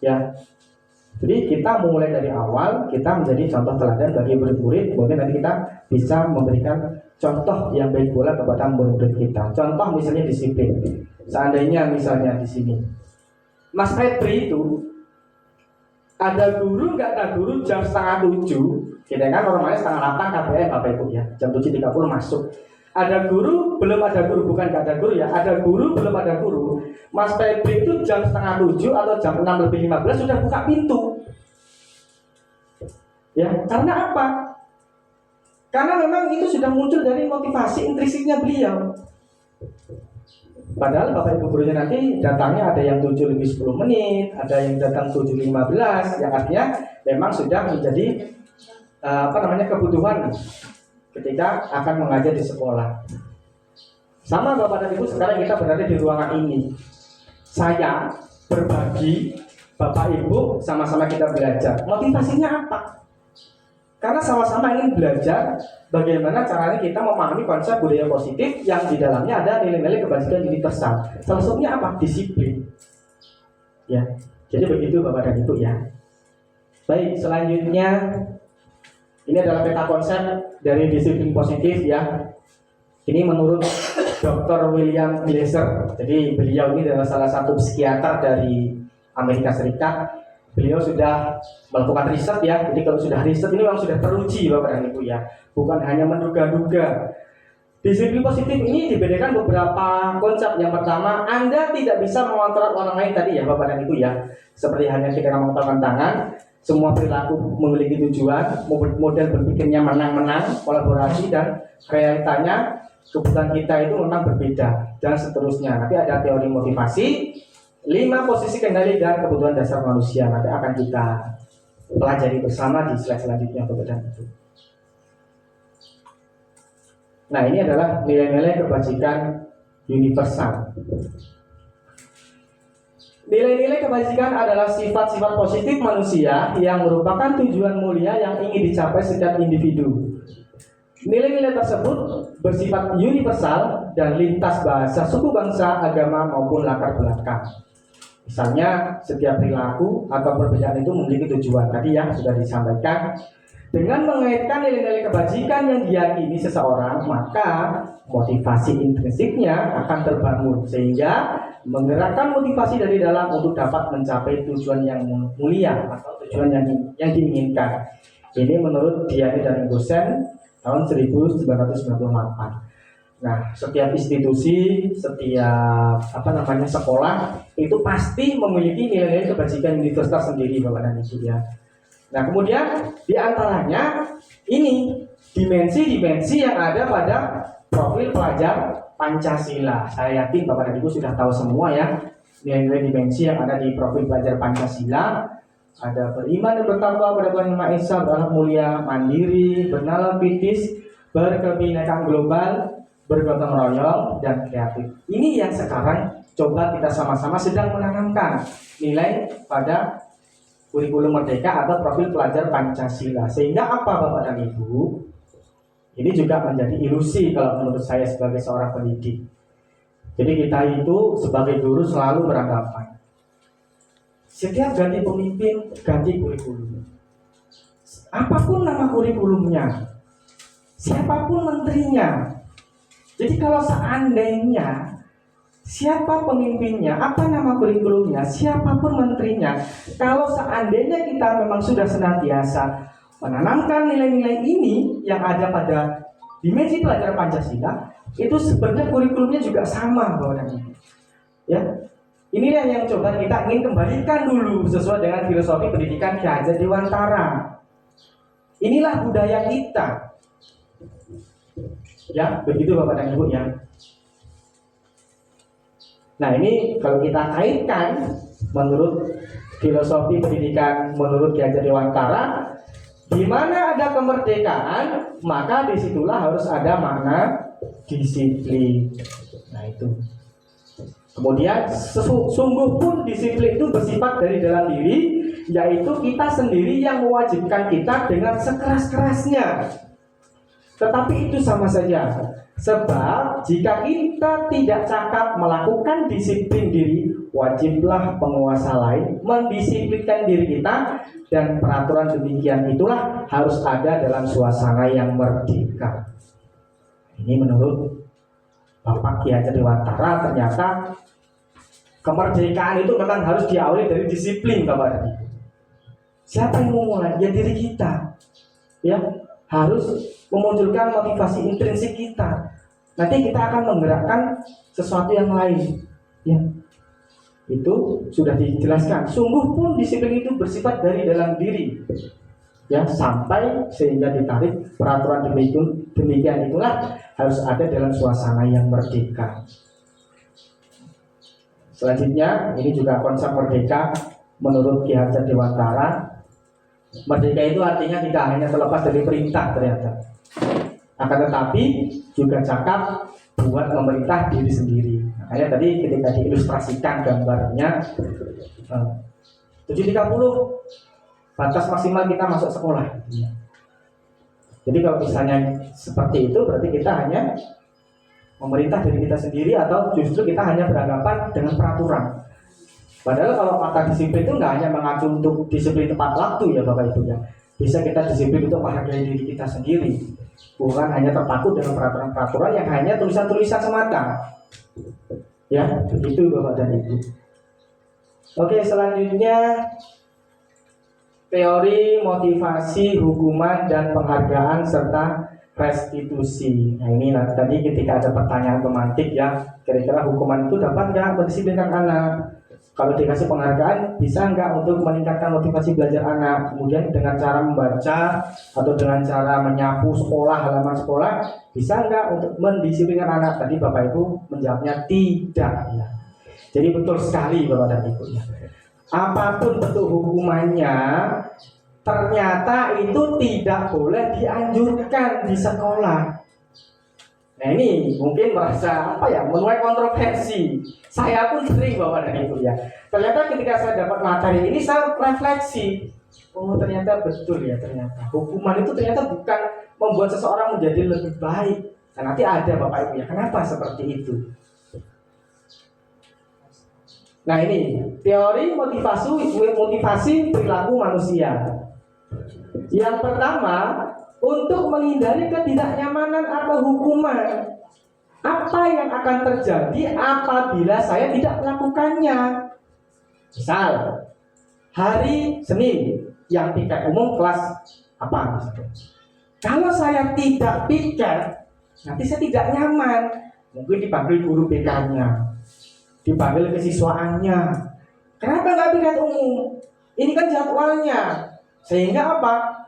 Ya. Jadi kita mulai dari awal, kita menjadi contoh teladan bagi murid-murid, kemudian nanti kita bisa memberikan contoh yang baik pula kepada murid-murid kita. Contoh misalnya disiplin. Seandainya misalnya di sini, Mas Febri itu ada guru nggak ada guru jam 6:30, kita kan normalnya 7:30 KBM Bapak Ibu ya, jam 7.30 masuk. Ada guru, belum ada guru, bukan nggak ada guru ya, ada guru, belum ada guru. Mas Febri itu jam 6:30 atau jam 6:15 sudah buka pintu. Ya, karena apa? Karena memang itu sudah muncul dari motivasi intrinsiknya beliau. Padahal Bapak Ibu gurunya nanti datangnya ada yang 7 lebih 10 menit, ada yang datang 7.15, yang artinya memang sudah menjadi kebutuhan ketika akan mengajar di sekolah. Sama Bapak dan Ibu, sekarang kita berada di ruangan ini. Saya berbagi, Bapak Ibu sama-sama kita belajar. Motivasinya apa? Karena sama-sama ingin belajar bagaimana caranya kita memahami konsep budaya positif yang di dalamnya ada nilai-nilai kebajikan universal. Salah satunya apa? Disiplin. Ya, jadi begitu Bapak dan Ibu ya. Baik, selanjutnya ini adalah peta konsep dari disiplin positif ya. Ini menurut Dr. William Glasser. Jadi beliau ini adalah salah satu psikiater dari Amerika Serikat. Beliau sudah melakukan riset ya. Jadi kalau sudah riset ini memang sudah teruji Bapak dan Ibu ya. Bukan hanya menduga-duga. Disiplin positif ini dibedakan beberapa konsep. Yang pertama, Anda tidak bisa mengontrol orang lain tadi ya Bapak dan Ibu ya. Seperti hanya kita mengutamakan tangan. Semua perilaku memiliki tujuan, model berpikirnya menang-menang, kolaborasi, dan realitanya kebutuhan kita itu memang berbeda, dan seterusnya. Nanti ada teori motivasi, 5 posisi kendali dan kebutuhan dasar manusia. Nanti akan kita pelajari bersama di slide selanjutnya Bapak dan Ibu. Nah, ini adalah nilai-nilai kebajikan universal. Nilai-nilai kebajikan adalah sifat-sifat positif manusia yang merupakan tujuan mulia yang ingin dicapai setiap individu. Nilai-nilai tersebut bersifat universal dan lintas bahasa, suku, bangsa, agama maupun latar belakang. Misalnya, setiap perilaku atau perbedaan itu memiliki tujuan. Tadi yang sudah disampaikan. Dengan mengaitkan nilai-nilai kebajikan yang diyakini seseorang, maka motivasi intrinsiknya akan terbangun sehingga menggerakkan motivasi dari dalam untuk dapat mencapai tujuan yang mulia atau tujuan yang diinginkan. Ini menurut Diani dan Gosen tahun 1998. Nah, setiap institusi, setiap sekolah itu pasti memiliki nilai-nilai kebajikan universal sendiri Bapak dan Ibu ya. Nah, kemudian di antaranya ini dimensi-dimensi yang ada pada profil pelajar Pancasila. Saya yakin Bapak dan Ibu sudah tahu semua ya nilai-nilai dimensi yang ada di profil pelajar Pancasila. Ada beriman dan bertakwa pada Tuhan Yang Maha Esa, berakhlak mulia, mandiri, bernalar kritis, berkebinekaan global, bergotong royong, dan kreatif. Ini yang sekarang coba kita sama-sama sedang menanamkan nilai pada kurikulum merdeka atau profil pelajar Pancasila. Sehingga apa Bapak dan Ibu? Ini juga menjadi ilusi kalau menurut saya sebagai seorang pendidik. Jadi kita itu sebagai guru selalu beranggapan setiap ganti pemimpin, ganti kurikulum. Apapun nama kurikulumnya, siapapun menterinya. Jadi kalau seandainya siapa pemimpinnya, apa nama kurikulumnya, siapapun menterinya, kalau seandainya kita memang sudah senantiasa menanamkan nilai-nilai ini yang ada pada dimensi pelajaran Pancasila, itu sebenarnya kurikulumnya juga sama Bapak dan Ibu. Ya, inilah yang coba kita ingin kembalikan dulu sesuai dengan filosofi pendidikan Ki Hajar Dewantara. Inilah budaya kita. Ya, begitu Bapak dan Ibu ya. Nah, ini kalau kita kaitkan menurut filosofi pendidikan menurut Ki Hajar Dewantara, di mana ada kemerdekaan, maka disitulah harus ada makna disiplin. Nah, itu. Kemudian sungguh pun disiplin itu bersifat dari dalam diri, yaitu kita sendiri yang mewajibkan kita dengan sekeras-kerasnya. Tetapi itu sama saja. Sebab jika kita tidak cakap melakukan disiplin diri, wajiblah penguasa lain mendisiplinkan diri kita, dan peraturan demikian itulah harus ada dalam suasana yang merdeka. Ini menurut Bapak Ki Hajar Dewantara. Ternyata kemerdekaan itu memang harus diawali dari disiplin, Bapak dan Ibu. Siapa yang memulai? Ya diri kita. Ya, harus memunculkan motivasi intrinsik kita. Nanti kita akan menggerakkan sesuatu yang lain. Ya, itu sudah dijelaskan. Sungguh pun disiplin itu bersifat dari dalam diri. Ya, sampai sehingga ditarik peraturan demikian itulah harus ada dalam suasana yang merdeka. Selanjutnya, ini juga konsep merdeka menurut Ki Hajar Dewantara. Merdeka itu artinya tidak hanya terlepas dari perintah ternyata, akan tetapi juga cakap buat memerintah diri sendiri. Makanya tadi ketika diilustrasikan gambarnya 7.30 batas maksimal kita masuk sekolah. Jadi kalau misalnya seperti itu, berarti kita hanya memerintah diri kita sendiri, atau justru kita hanya beranggapan dengan peraturan. Padahal kalau kata disiplin itu nggak hanya mengacu untuk disiplin tepat waktu ya Bapak Ibu ya. Bisa kita disiplin untuk menghargai diri kita sendiri, bukan hanya terpaku dengan peraturan-peraturan yang hanya tulisan-tulisan semata. Ya, begitu Bapak dan Ibu. Oke, selanjutnya teori motivasi, hukuman, dan penghargaan serta restitusi. Nah ini tadi ketika ada pertanyaan pemantik ya, kira-kira hukuman itu dapat nggak mendisiplinkan anak? Kalau dikasih penghargaan, bisa nggak untuk meningkatkan motivasi belajar anak? Kemudian dengan cara membaca atau dengan cara menyapu sekolah, halaman sekolah, bisa nggak untuk mendisiplinkan anak? Tadi Bapak Ibu menjawabnya tidak ya. Jadi betul sekali Bapak dan Ibu ya. Apapun bentuk hukumannya, ternyata itu tidak boleh dianjurkan di sekolah. Nah ini mungkin merasa menuai kontroversi. Saya pun sering Bapak dan Ibu ya. Ternyata ketika saya dapat materi ini, saya refleksi. Oh ternyata betul ya, ternyata hukuman itu ternyata bukan membuat seseorang menjadi lebih baik. Nah, nanti ada Bapak Ibu ya, kenapa seperti itu? Nah ini teori motivasi perilaku manusia. Yang pertama, untuk menghindari ketidaknyamanan atau hukuman. Apa yang akan terjadi apabila saya tidak melakukannya? Misal, hari Senin yang piket umum kelas apa misalnya. Kalau saya tidak piket, nanti saya tidak nyaman. Mungkin dipanggil guru BK-nya, dipanggil kesiswaannya. Kenapa nggak piket umum? Ini kan jadwalnya. Sehingga apa?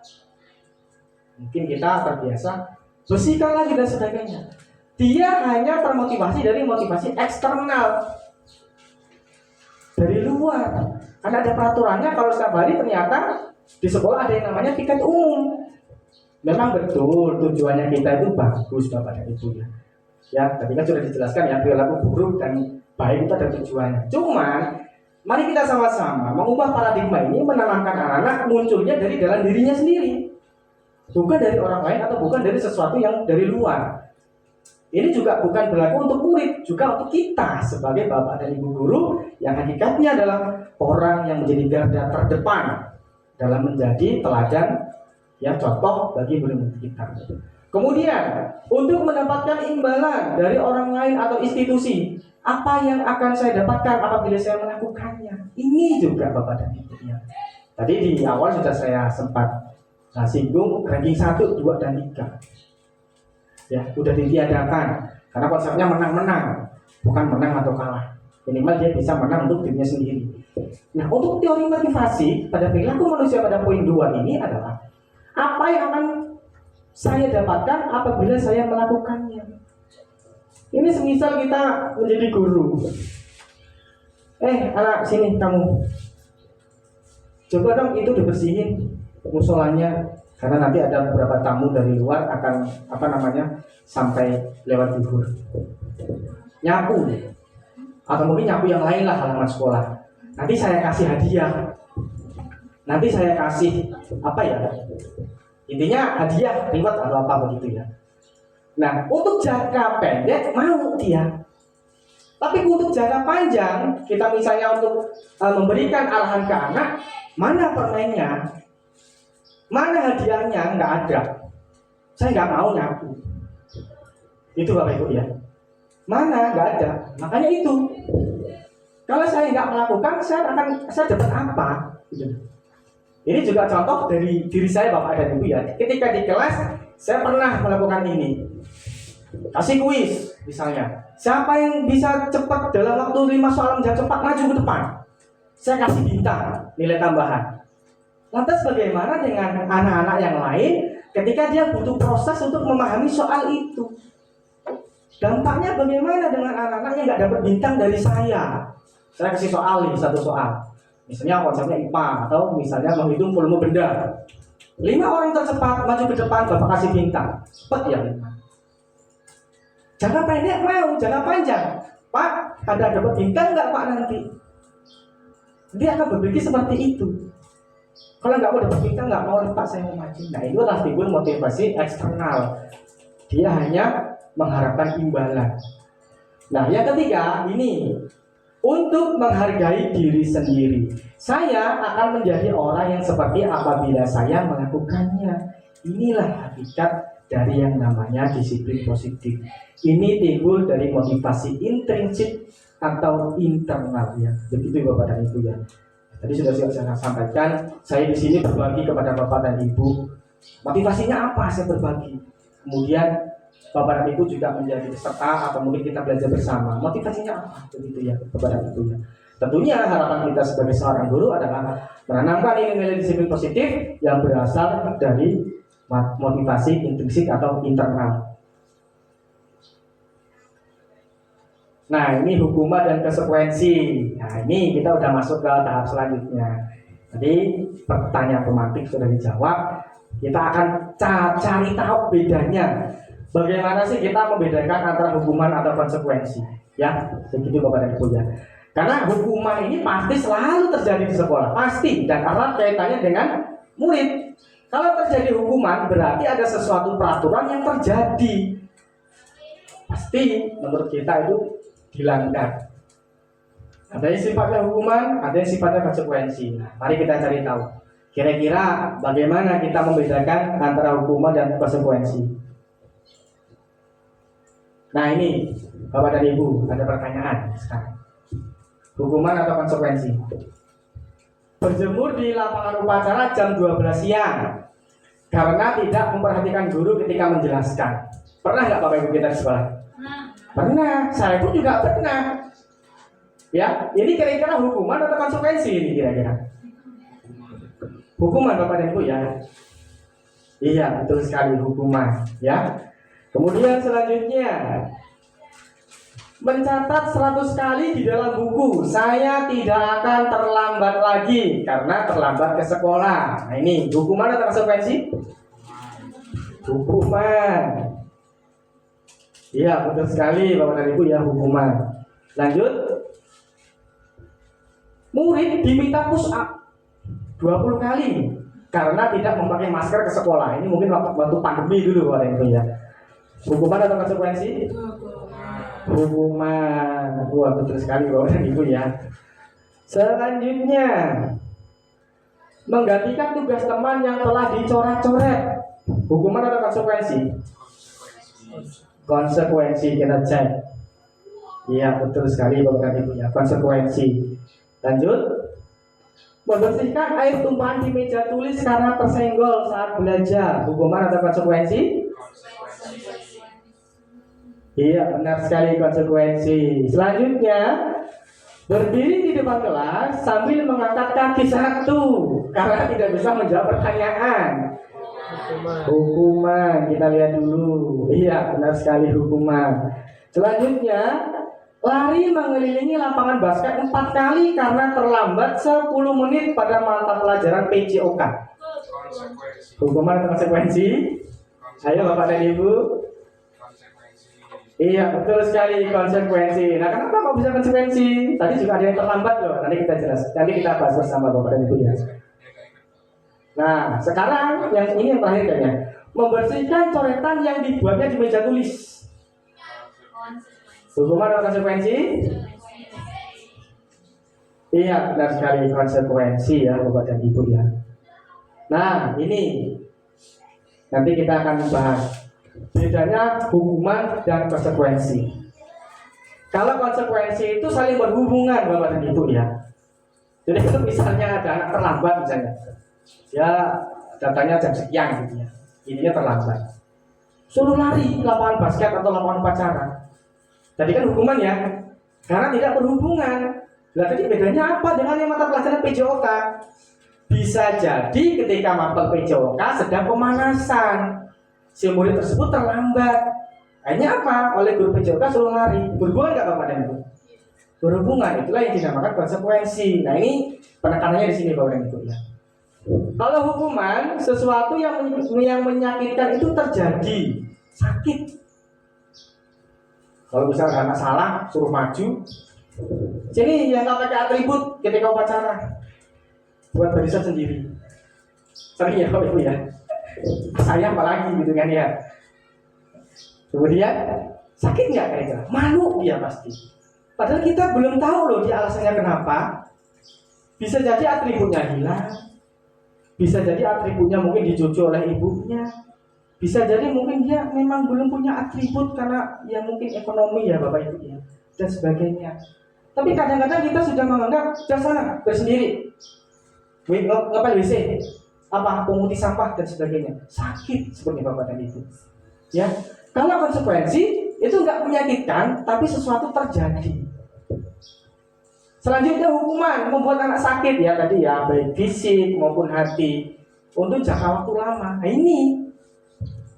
Mungkin kita terbiasa bersihkan lagi dan sebagainya. Dia hanya termotivasi dari motivasi eksternal, dari luar. Karena ada peraturannya, kalau setiap hari ternyata di sekolah ada yang namanya piket umum. Memang betul tujuannya kita itu bagus Bapak dan Ibu ya. Ya, tadi kan sudah dijelaskan ya, perilaku buruk dan baik itu ada tujuannya. Cuman mari kita sama-sama mengubah paradigma ini, menanamkan anak-anak munculnya dari dalam dirinya sendiri. Bukan dari orang lain atau bukan dari sesuatu yang dari luar. Ini juga bukan berlaku untuk murid, juga untuk kita sebagai bapak dan ibu guru yang hakikatnya adalah orang yang menjadi garda terdepan dalam menjadi teladan yang contoh bagi murid kita. Kemudian untuk mendapatkan imbalan dari orang lain atau institusi, apa yang akan saya dapatkan apabila saya melakukannya? Ini juga bapak dan ibu ya. Tadi di awal sudah saya sempat singgung ranking 1, 2, dan 3. Ya, udah ditiadakan karena konsepnya menang-menang, bukan menang atau kalah. Minimal dia bisa menang untuk dirinya sendiri. Nah, untuk teori motivasi pada perilaku manusia pada poin 2 ini adalah apa yang akan saya dapatkan apabila saya melakukannya. Ini semisal kita menjadi guru. Anak sini kamu. Coba dong itu dibersihin musolanya, karena nanti ada beberapa tamu dari luar akan sampai lewat zuhur. Nyapu atau mungkin nyapu yang lain lah halaman sekolah. Nanti saya kasih hadiah. Nanti saya kasih intinya hadiah, reward atau apa begitu ya. Nah, untuk jangka pendek mau dia. Tapi untuk jangka panjang, kita misalnya untuk memberikan arahan ke anak, mana permennya, mana hadiahnya, nggak ada. Saya nggak mau nyapu. Itu Bapak Ibu ya. Mana nggak ada. Makanya itu. Kalau saya nggak melakukan, saya dapat apa? Gitu. Ini juga contoh dari diri saya Bapak dan Ibu ya. Ketika di kelas, saya pernah melakukan ini. Kasih kuis misalnya. Siapa yang bisa cepat dalam waktu 5 soal menjawab cepat maju ke depan? Saya kasih bintang, nilai tambahan. Lantas bagaimana dengan anak-anak yang lain ketika dia butuh proses untuk memahami soal itu? Dampaknya bagaimana dengan anak-anak yang nggak dapat bintang dari saya? Saya kasih soal nih, satu soal. Misalnya konsepnya IPA atau misalnya menghitung volume benda. 5 orang tercepat maju ke depan, Bapak kasih bintang. Cepat ya 5. Jangka pendek mau, jangka panjang. Pak, ada dapat bintang nggak Pak nanti? Dia akan berpikir seperti itu. Kalau nggak mau dapat bintang, nggak mau Pak, saya mau maju. Nah itu adalah timbul motivasi eksternal. Dia hanya mengharapkan imbalan. Nah yang ketiga ini untuk menghargai diri sendiri. Saya akan menjadi orang yang seperti apabila saya melakukannya. Inilah hakikat dari yang namanya disiplin positif. Ini timbul dari motivasi intrinsik atau internal ya. Begitu Bapak dan Ibu ya. Tadi sudah saya sampaikan, saya di sini berbagi kepada Bapak dan Ibu. Motivasinya apa saya berbagi? Kemudian Bapak dan Ibu juga menjadi peserta atau mungkin kita belajar bersama. Motivasinya apa? Begitu ya Bapak dan Ibu ya. Tentunya harapan kita sebagai seorang guru adalah menanamkan nilai-nilai disiplin positif yang berasal dari motivasi intrinsik atau internal. Nah ini hukuman dan konsekuensi. Nah ini kita udah masuk ke tahap selanjutnya. Tadi pertanyaan pemantik sudah dijawab. Kita akan cari tahu bedanya. Bagaimana sih kita membedakan antara hukuman atau konsekuensi? Ya, begitu Bapak dan Ibu ya. Karena hukuman ini pasti selalu terjadi di sekolah, pasti, dan erat kaitannya dengan murid. Kalau terjadi hukuman berarti ada sesuatu peraturan yang terjadi. Pasti menurut kita itu dilanggar. Ada yang sifatnya hukuman, ada yang sifatnya konsekuensi. Nah, mari kita cari tahu. Kira-kira bagaimana kita membedakan antara hukuman dan konsekuensi? Nah ini, Bapak dan Ibu, ada pertanyaan sekarang. Hukuman atau konsekuensi? Berjemur di lapangan upacara jam 12 siang karena tidak memperhatikan guru ketika menjelaskan. Pernah nggak Bapak Ibu kita di sekolah? Pernah, saya pun juga pernah. Ya, ini kira-kira hukuman atau konsekuensi ini kira-kira? Hukuman Bapak dan Ibu ya. Iya, betul sekali hukuman ya. Kemudian selanjutnya mencatat 100 kali di dalam buku. Saya tidak akan terlambat lagi karena terlambat ke sekolah. Nah ini hukuman atau konsekuensi? Hukuman. Iya betul sekali Bapak dan Ibu ya, hukuman. Lanjut. Murid diminta push up 20 kali karena tidak memakai masker ke sekolah. Ini mungkin waktu pandemi dulu Bapak dan Ibu ya. Hukuman atau konsekuensi? Hukuman. Wah betul sekali Bapak dan Ibu ya. Selanjutnya menggantikan tugas teman yang telah dicoret-coret. Hukuman atau konsekuensi? Konsekuensi, kita cek. Iya betul sekali Bapak dan Ibu ya, konsekuensi. Lanjut. Membersihkan air tumpahan di meja tulis karena tersenggol saat belajar. Hukuman atau konsekuensi? Iya benar sekali, konsekuensi. Selanjutnya berdiri di depan kelas sambil mengangkat kaki satu karena tidak bisa menjawab pertanyaan. Hukuman, kita lihat dulu. Iya benar sekali, hukuman. Selanjutnya lari mengelilingi lapangan basket 4 kali karena terlambat 10 menit pada mata pelajaran PJOK. Hukuman atau konsekuensi? Ayo Bapak dan Ibu. Iya betul sekali, konsekuensi. Nah kenapa kok bisa konsekuensi? Tadi juga ada yang terlambat loh. Nanti kita jelas, nanti kita bahas bersama Bapak dan Ibu ya. Nah sekarang yang ini yang terakhir kayaknya. membersihkan coretan yang dibuatnya di meja tulis. Hukuman atau konsekuensi? Iya, benar sekali, konsekuensi ya Bapak dan Ibu ya. Nah, ini nanti kita akan bahas bedanya hukuman dan konsekuensi. Kalau konsekuensi itu saling berhubungan Bapak dan Ibu ya. Jadi itu misalnya ada anak terlambat misalnya, ya datanya jam sekian gitu ya, ininya terlambat, suruh lari lapangan basket atau lapangan upacara. Tadi kan hukuman ya, karena tidak berhubungan. Lah tadi bedanya apa dengan yang mata pelajaran PJOK? Bisa jadi ketika mapel PJOK sedang pemanasan, si murid tersebut terlambat. Akhirnya apa? Oleh guru PJOK suruh lari. Berhubungan nggak Bapak dan Ibu? Berhubungan, itulah yang dinamakan konsekuensi. Nah ini penekanannya di sini Bapak dan Ibu ya. Kalau hukuman, sesuatu yang menyakitkan itu terjadi, sakit. Kalau misalnya anak salah, suruh maju. Sini yang nggak pakai atribut ketika upacara, buat barisan sendiri. Sering ya Bapak Ibu ya. Saya apalagi gitu kan ya. Kemudian sakit nggak kira-kira? Malu dia pasti. Padahal kita belum tahu loh dia alasannya kenapa. Bisa jadi atributnya hilang. Bisa jadi atributnya mungkin dicucu oleh ibunya. Bisa jadi mungkin dia memang belum punya atribut karena ya mungkin ekonomi ya Bapak Ibu ya, dan sebagainya. Tapi kadang-kadang kita sudah menganggap jangan sana bersendiri. Ngapain WC? Apa pemutih sampah dan sebagainya. Sakit seperti Bapak dan Ibu. Ya, kalau konsekuensi itu nggak menyakitkan, tapi sesuatu terjadi. Selanjutnya hukuman membuat anak sakit ya tadi ya, baik fisik maupun hati untuk jangka waktu lama. Nah ini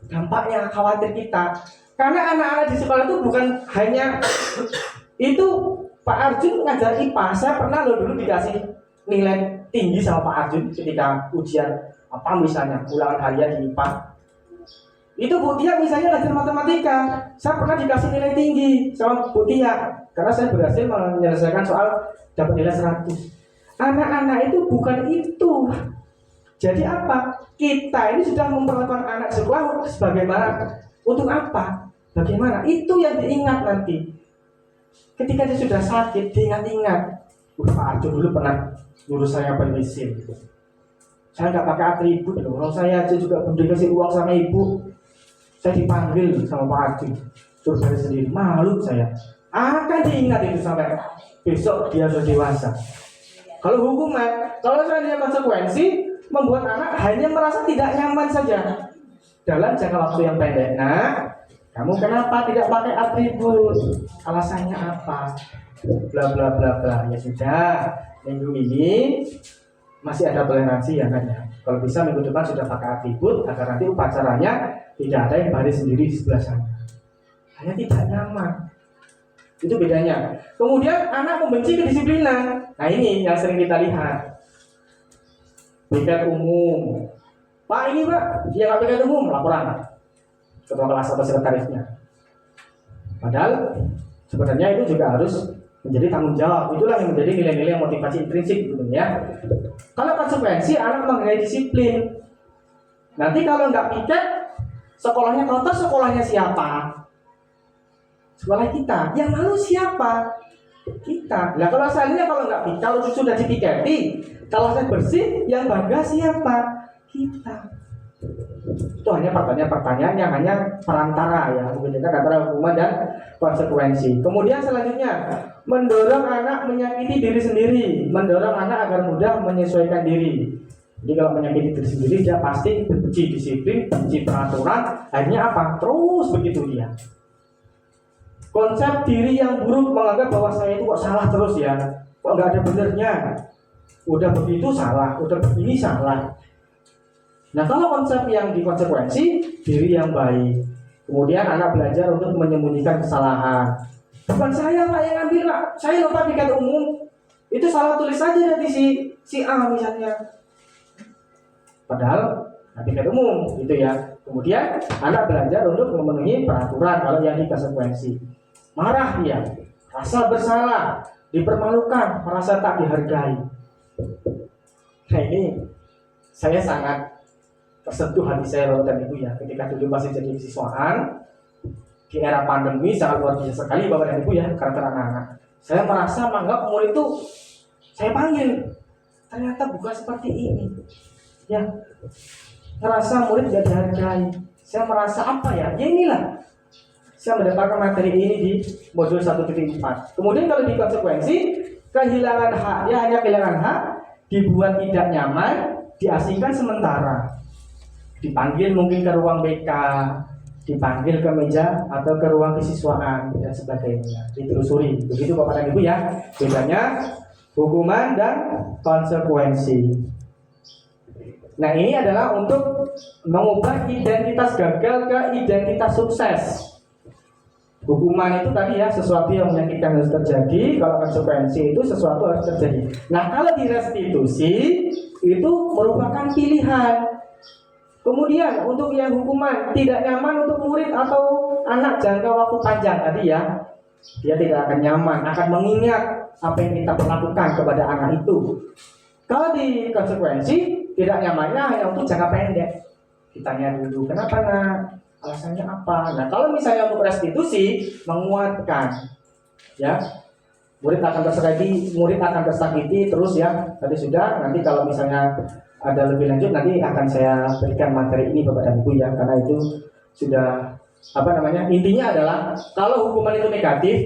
dampaknya khawatir kita. Karena anak-anak di sekolah itu bukan hanya itu. Pak Arjun ngajar IPA, saya pernah loh dulu dikasih nilai tinggi sama Pak Arjun ketika ujian apa misalnya ulangan harian di IPA. Itu Bu Tia misalnya ngajar matematika, saya pernah dikasih nilai tinggi sama Bu Tia karena saya berhasil menyelesaikan soal dapat nilai 100. Anak-anak itu bukan itu. Jadi apa? Kita ini sudah memperlakukan anak sekolah sebagaimana, untuk apa? Bagaimana? Itu yang diingat nanti. Ketika dia sudah sakit, dia ingat-ingat. Pak Arjun dulu pernah nyuruh saya bermesin. Saya nggak pakai atribut loh. Kalau saya aja juga belum dikasih uang sama ibu, saya dipanggil sama Pak Arjun, suruh saya sendiri. Malu saya. Akan diingat itu sampai besok dia sudah dewasa. Kalau hukuman, kalau saya konsekuensi, membuat anak hanya merasa tidak nyaman saja dalam jangka waktu yang pendek. Nah, kamu kenapa tidak pakai atribut? Alasannya apa? Bla bla bla bla. Ya sudah, minggu ini masih ada toleransi ya kan ya. Kalau bisa minggu depan sudah pakai atribut agar nanti upacaranya tidak ada yang baris sendiri di sebelah sana. Hanya tidak nyaman. Itu bedanya. Kemudian anak membenci kedisiplinan. Nah ini yang sering kita lihat. Piket umum. Pak ini Pak, dia nggak piket umum, laporan ketua kelas atau sekretarisnya. Padahal sebenarnya itu juga harus menjadi tanggung jawab. Itulah yang menjadi nilai-nilai motivasi intrinsik gitu ya. Kalau konsekuensi anak menghargai disiplin. Nanti kalau nggak piket, sekolahnya kotor, sekolahnya siapa? Sekolah kita. Yang malu siapa? Kita. Nah kalau seandainya kalau nggak piket, kalau sudah dipiketi, kalau saya bersih, yang bangga siapa? Kita. Itu hanya pertanyaan-pertanyaan yang hanya perantara ya, membedakan antara hukuman dan konsekuensi. Kemudian selanjutnya, mendorong anak menyakiti diri sendiri, mendorong anak agar mudah menyesuaikan diri. Jadi kalau menyakiti diri sendiri, dia pasti benci disiplin, benci peraturan, akhirnya apa? Terus begitu dia. Konsep diri yang buruk menganggap bahwa saya itu kok salah terus ya, kok nggak ada benernya. Udah begitu salah, udah begini salah. Nah kalau konsep yang dikonsekuensi, diri yang baik. Kemudian anak belajar untuk menyembunyikan kesalahan. Bukan saya Pak yang ambil Pak, saya lupa piket umum. Itu salah tulis saja dari si A misalnya. Padahal piket umum gitu ya. Kemudian anak belajar untuk memenuhi peraturan kalau yang dikonsekuensi. Marah dia, rasa bersalah, dipermalukan, merasa tak dihargai. Nah ini saya sangat tersentuh hati saya Bapak dan Ibu ya, ketika dulu masih jadi siswaan di era pandemi sangat luar biasa sekali Bapak dan Ibu ya, karakter anak-anak. Saya merasa menganggap murid itu saya panggil, ternyata bukan seperti ini. Ya, merasa murid tidak dihargai. Saya merasa apa ya? Ya inilah. Saya mendapatkan materi ini di modul 1.4. Kemudian kalau di konsekuensi, kehilangan hak, ya hanya kehilangan hak, dibuat tidak nyaman, diasingkan sementara. Dipanggil mungkin ke ruang BK, dipanggil ke meja atau ke ruang kesiswaan dan sebagainya. Ditelusuri. Begitu Bapak dan Ibu ya. Bedanya hukuman dan konsekuensi. Nah, ini adalah untuk mengubah identitas gagal ke identitas sukses. Hukuman itu tadi ya, sesuatu yang menyakitkan harus terjadi. Kalau konsekuensi itu sesuatu harus terjadi. Nah, kalau di restitusi itu merupakan pilihan. Kemudian untuk yang hukuman tidak nyaman untuk murid atau anak jangka waktu panjang tadi ya, dia tidak akan nyaman, akan mengingat apa yang kita lakukan kepada anak itu. Kalau di konsekuensi tidak nyamannya hanya untuk jangka pendek. Ditanya dulu kenapa nak, alasannya apa. Nah kalau misalnya untuk restitusi menguatkan, ya murid akan tersakiti terus ya. Tadi sudah, nanti kalau misalnya ada lebih lanjut nanti akan saya berikan materi ini Bapak dan Ibu ya, karena itu sudah intinya adalah kalau hukuman itu negatif,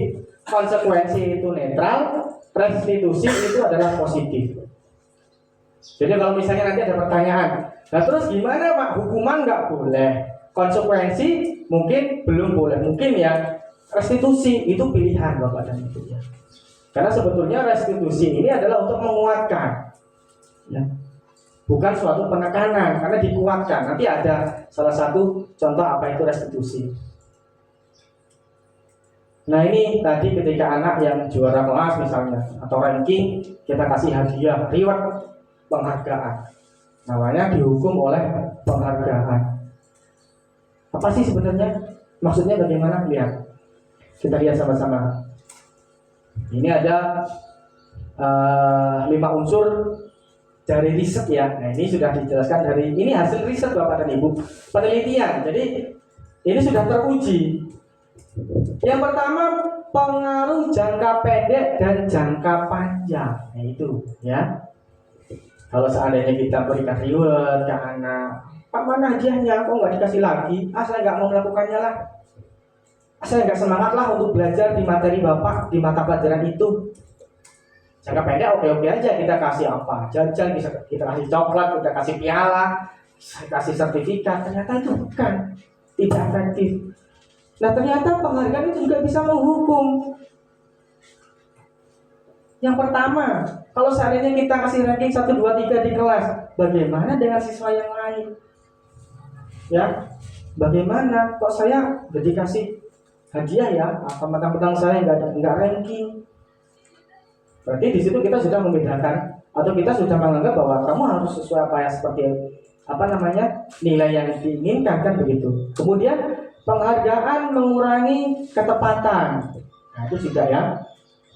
konsekuensi itu netral, restitusi itu adalah positif. Jadi kalau misalnya nanti ada pertanyaan, nah terus gimana Pak, hukuman nggak boleh, konsekuensi mungkin belum boleh, mungkin ya restitusi itu pilihan Bapak dan Ibu ya. Karena sebetulnya restitusi ini adalah untuk menguatkan, ya. Bukan suatu penekanan, karena dikuatkan. Nanti ada salah satu contoh apa itu restitusi. Nah ini tadi ketika anak yang juara kelas misalnya atau ranking, kita kasih hadiah, reward, penghargaan. Namanya dihukum oleh penghargaan. Apa sih sebenarnya? Maksudnya bagaimana? Lihat. Kita lihat sama-sama. Ini ada 5 unsur dari riset ya. Nah ini sudah dijelaskan dari ini hasil riset Bapak dan Ibu, penelitian. Jadi ini sudah teruji. Yang pertama pengaruh jangka pendek dan jangka panjang. Nah itu ya. Kalau seandainya kita berikan reward ke anak, Pak mana hadiahnya? Kok nggak dikasih lagi? Saya nggak mau melakukannya lah. Saya nggak semangat lah untuk belajar di materi Bapak di mata pelajaran itu. Jangka pendek oke-oke aja, kita kasih apa? Jajan, kita kasih coklat, kita kasih piala, kasih sertifikat. Ternyata itu bukan, tidak efektif. Nah ternyata penghargaan itu juga bisa menghukum. Yang pertama, kalau seandainya kita kasih ranking 1, 2, 3 di kelas, bagaimana dengan siswa yang lain? Ya, bagaimana? Kok saya udah dikasih hadiah ya? Apa mentang-mentang saya nggak ranking? Berarti di situ kita sudah membedakan atau kita sudah menganggap bahwa kamu harus sesuai apa ya, seperti nilai yang diinginkan kan begitu. Kemudian penghargaan mengurangi ketepatan. Nah itu juga ya.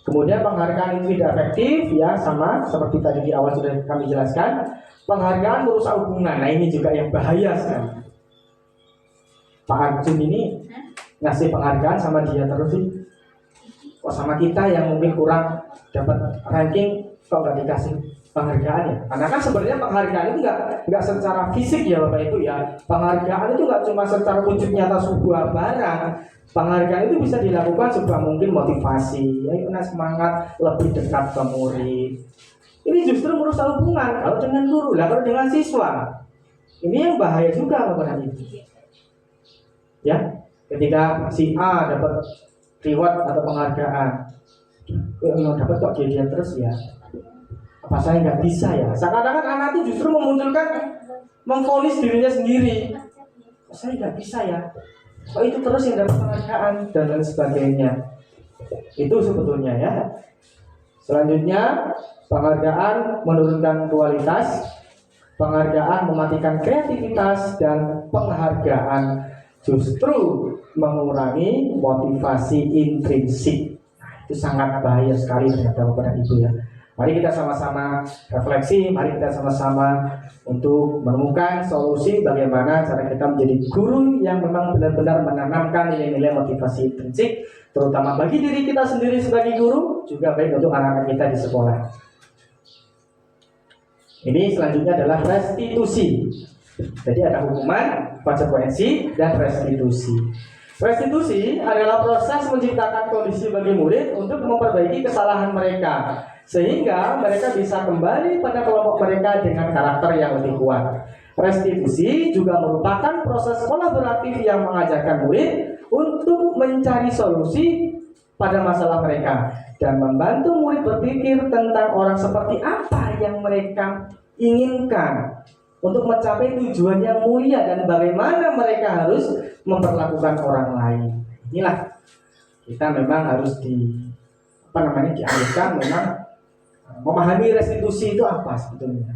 Kemudian penghargaan itu tidak efektif ya, sama seperti tadi di awal sudah kami jelaskan. Penghargaan merusak hubungan. Nah ini juga yang bahaya sekali. Pak Arjun ini ngasih penghargaan sama dia terus sih. Kok sama kita yang mungkin kurang dapat ranking kok nggak dikasih penghargaan ya? Karena kan sebenarnya penghargaan itu nggak secara fisik ya Bapak Ibu ya. Penghargaan itu nggak cuma secara wujud nyata sebuah barang. Penghargaan itu bisa dilakukan sebuah mungkin motivasi, ya semangat lebih dekat ke murid. Ini justru merusak hubungan kalau dengan guru, lah kalau dengan siswa. Ini yang bahaya juga Bapak Ibu. Ya, ketika si A dapat reward atau penghargaan, dapat kok dia terus ya, apa saya nggak bisa ya? Seakan-akan anak itu justru memvonis dirinya sendiri. Saya nggak bisa ya, kok itu terus yang dapat penghargaan dan lain sebagainya. Itu sebetulnya ya. Selanjutnya penghargaan menurunkan kualitas, penghargaan mematikan kreativitas, dan penghargaan justru mengurangi motivasi intrinsik. Nah, itu sangat bahaya sekali ternyata Bapak dan Ibu ya. Mari kita sama-sama refleksi, mari kita sama-sama untuk menemukan solusi bagaimana cara kita menjadi guru yang memang benar-benar menanamkan nilai-nilai motivasi intrinsik, terutama bagi diri kita sendiri sebagai guru, juga baik untuk anak-anak kita di sekolah. Ini selanjutnya adalah restitusi. Jadi ada hukuman, konsekuensi, dan restitusi. Restitusi adalah proses menciptakan kondisi bagi murid untuk memperbaiki kesalahan mereka, sehingga mereka bisa kembali pada kelompok mereka dengan karakter yang lebih kuat. Restitusi juga merupakan proses kolaboratif yang mengajarkan murid untuk mencari solusi pada masalah mereka dan membantu murid berpikir tentang orang seperti apa yang mereka inginkan untuk mencapai tujuan yang mulia dan bagaimana mereka harus memperlakukan orang lain. Inilah kita memang harus dianjurkan memang memahami restitusi itu apa sebetulnya.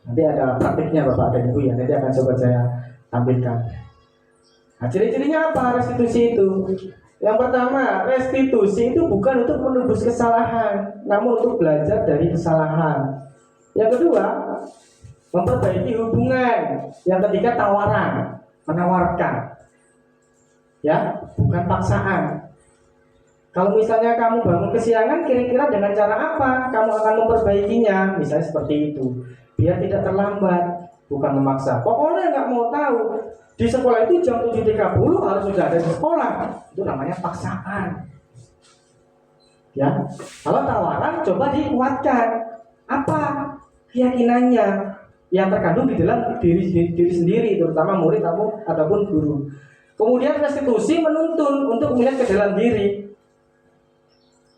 Nanti ada praktiknya Bapak dan Ibu ya, nanti akan coba saya tampilkan. Nah, ciri-cirinya apa restitusi itu? Yang pertama, restitusi itu bukan untuk menebus kesalahan, namun untuk belajar dari kesalahan. Yang kedua, memperbaiki hubungan. Yang ketiga, tawaran, menawarkan. Ya, bukan paksaan. Kalau misalnya kamu bangun kesiangan, kira-kira dengan cara apa kamu akan memperbaikinya? Misalnya seperti itu. Biar tidak terlambat, bukan memaksa. Pokoknya nggak mau tahu. Di sekolah itu jam 7.30 harus sudah ada di sekolah. Itu namanya paksaan. Ya, kalau tawaran coba dikuatkan. Apa keyakinannya yang terkandung di dalam diri sendiri, terutama murid ataupun guru. Kemudian restitusi menuntun untuk melihat ke dalam diri.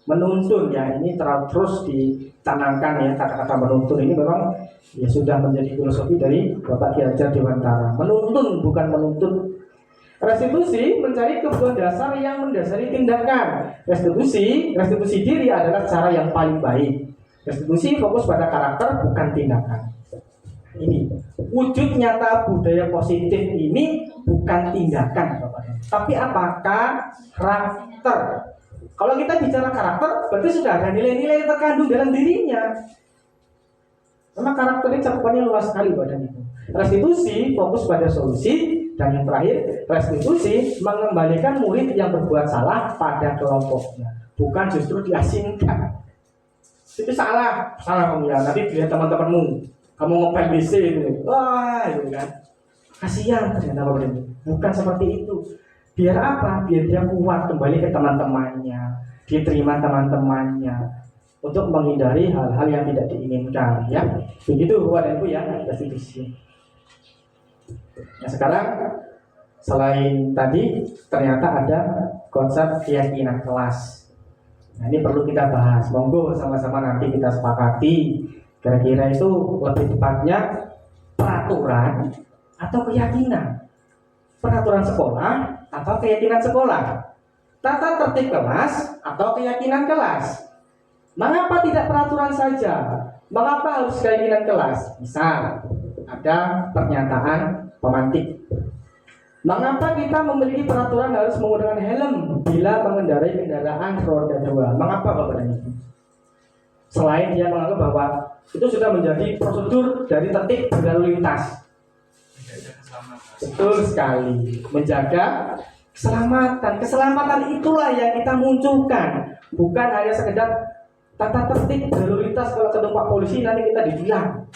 Menuntun ya, ini terus ditanamkan ya, kata-kata menuntun ini memang ya sudah menjadi filosofi dari Bapak Ki Hajar Dewantara. Menuntun bukan menuntut. Restitusi mencari kebutuhan dasar yang mendasari tindakan. Restitusi diri adalah cara yang paling baik. Restitusi fokus pada karakter bukan tindakan. Ini wujud nyata budaya positif ini bukan tindakan Bapak, tapi apakah karakter. Kalau kita bicara karakter, berarti sudah ada nilai-nilai yang terkandung dalam dirinya. Memang karakter ini cakupannya luas sekali badan itu. Restitusi fokus pada solusi, dan yang terakhir, restitusi mengembalikan murid yang berbuat salah pada kelompoknya, bukan justru diasingkan. Itu salah kamu ya. Nanti dilihat teman-temanmu, kamu ngepel BC itu, wah itu kan, kasihan ternyata bapak ini. Bukan seperti itu. Biar apa? Biar dia kuat kembali ke teman-temannya, diterima teman-temannya, untuk menghindari hal-hal yang tidak diinginkan. Ya, begitu Bapak dan Ibu ya, restitusi. Nah sekarang selain tadi ternyata ada konsep keyakinan kelas. Nah ini perlu kita bahas. Monggo sama-sama nanti kita sepakati. Kira-kira itu lebih tepatnya peraturan atau keyakinan. Peraturan sekolah atau keyakinan sekolah, tata tertib kelas atau keyakinan kelas. Mengapa tidak peraturan saja? Mengapa harus keyakinan kelas? Misal, ada pernyataan pemantik. Mengapa kita memiliki peraturan harus menggunakan helm bila mengendarai kendaraan roda 2? Mengapa Bapak dan Ibu? Selain dia menganggap bahwa itu sudah menjadi prosedur dari tertib berlalu lintas. Betul sekali, menjaga keselamatan. Keselamatan itulah yang kita munculkan, bukan hanya sekedar tata tertib berlalu lintas. Kalau ketemu Pak Polisi nanti kita ditilang.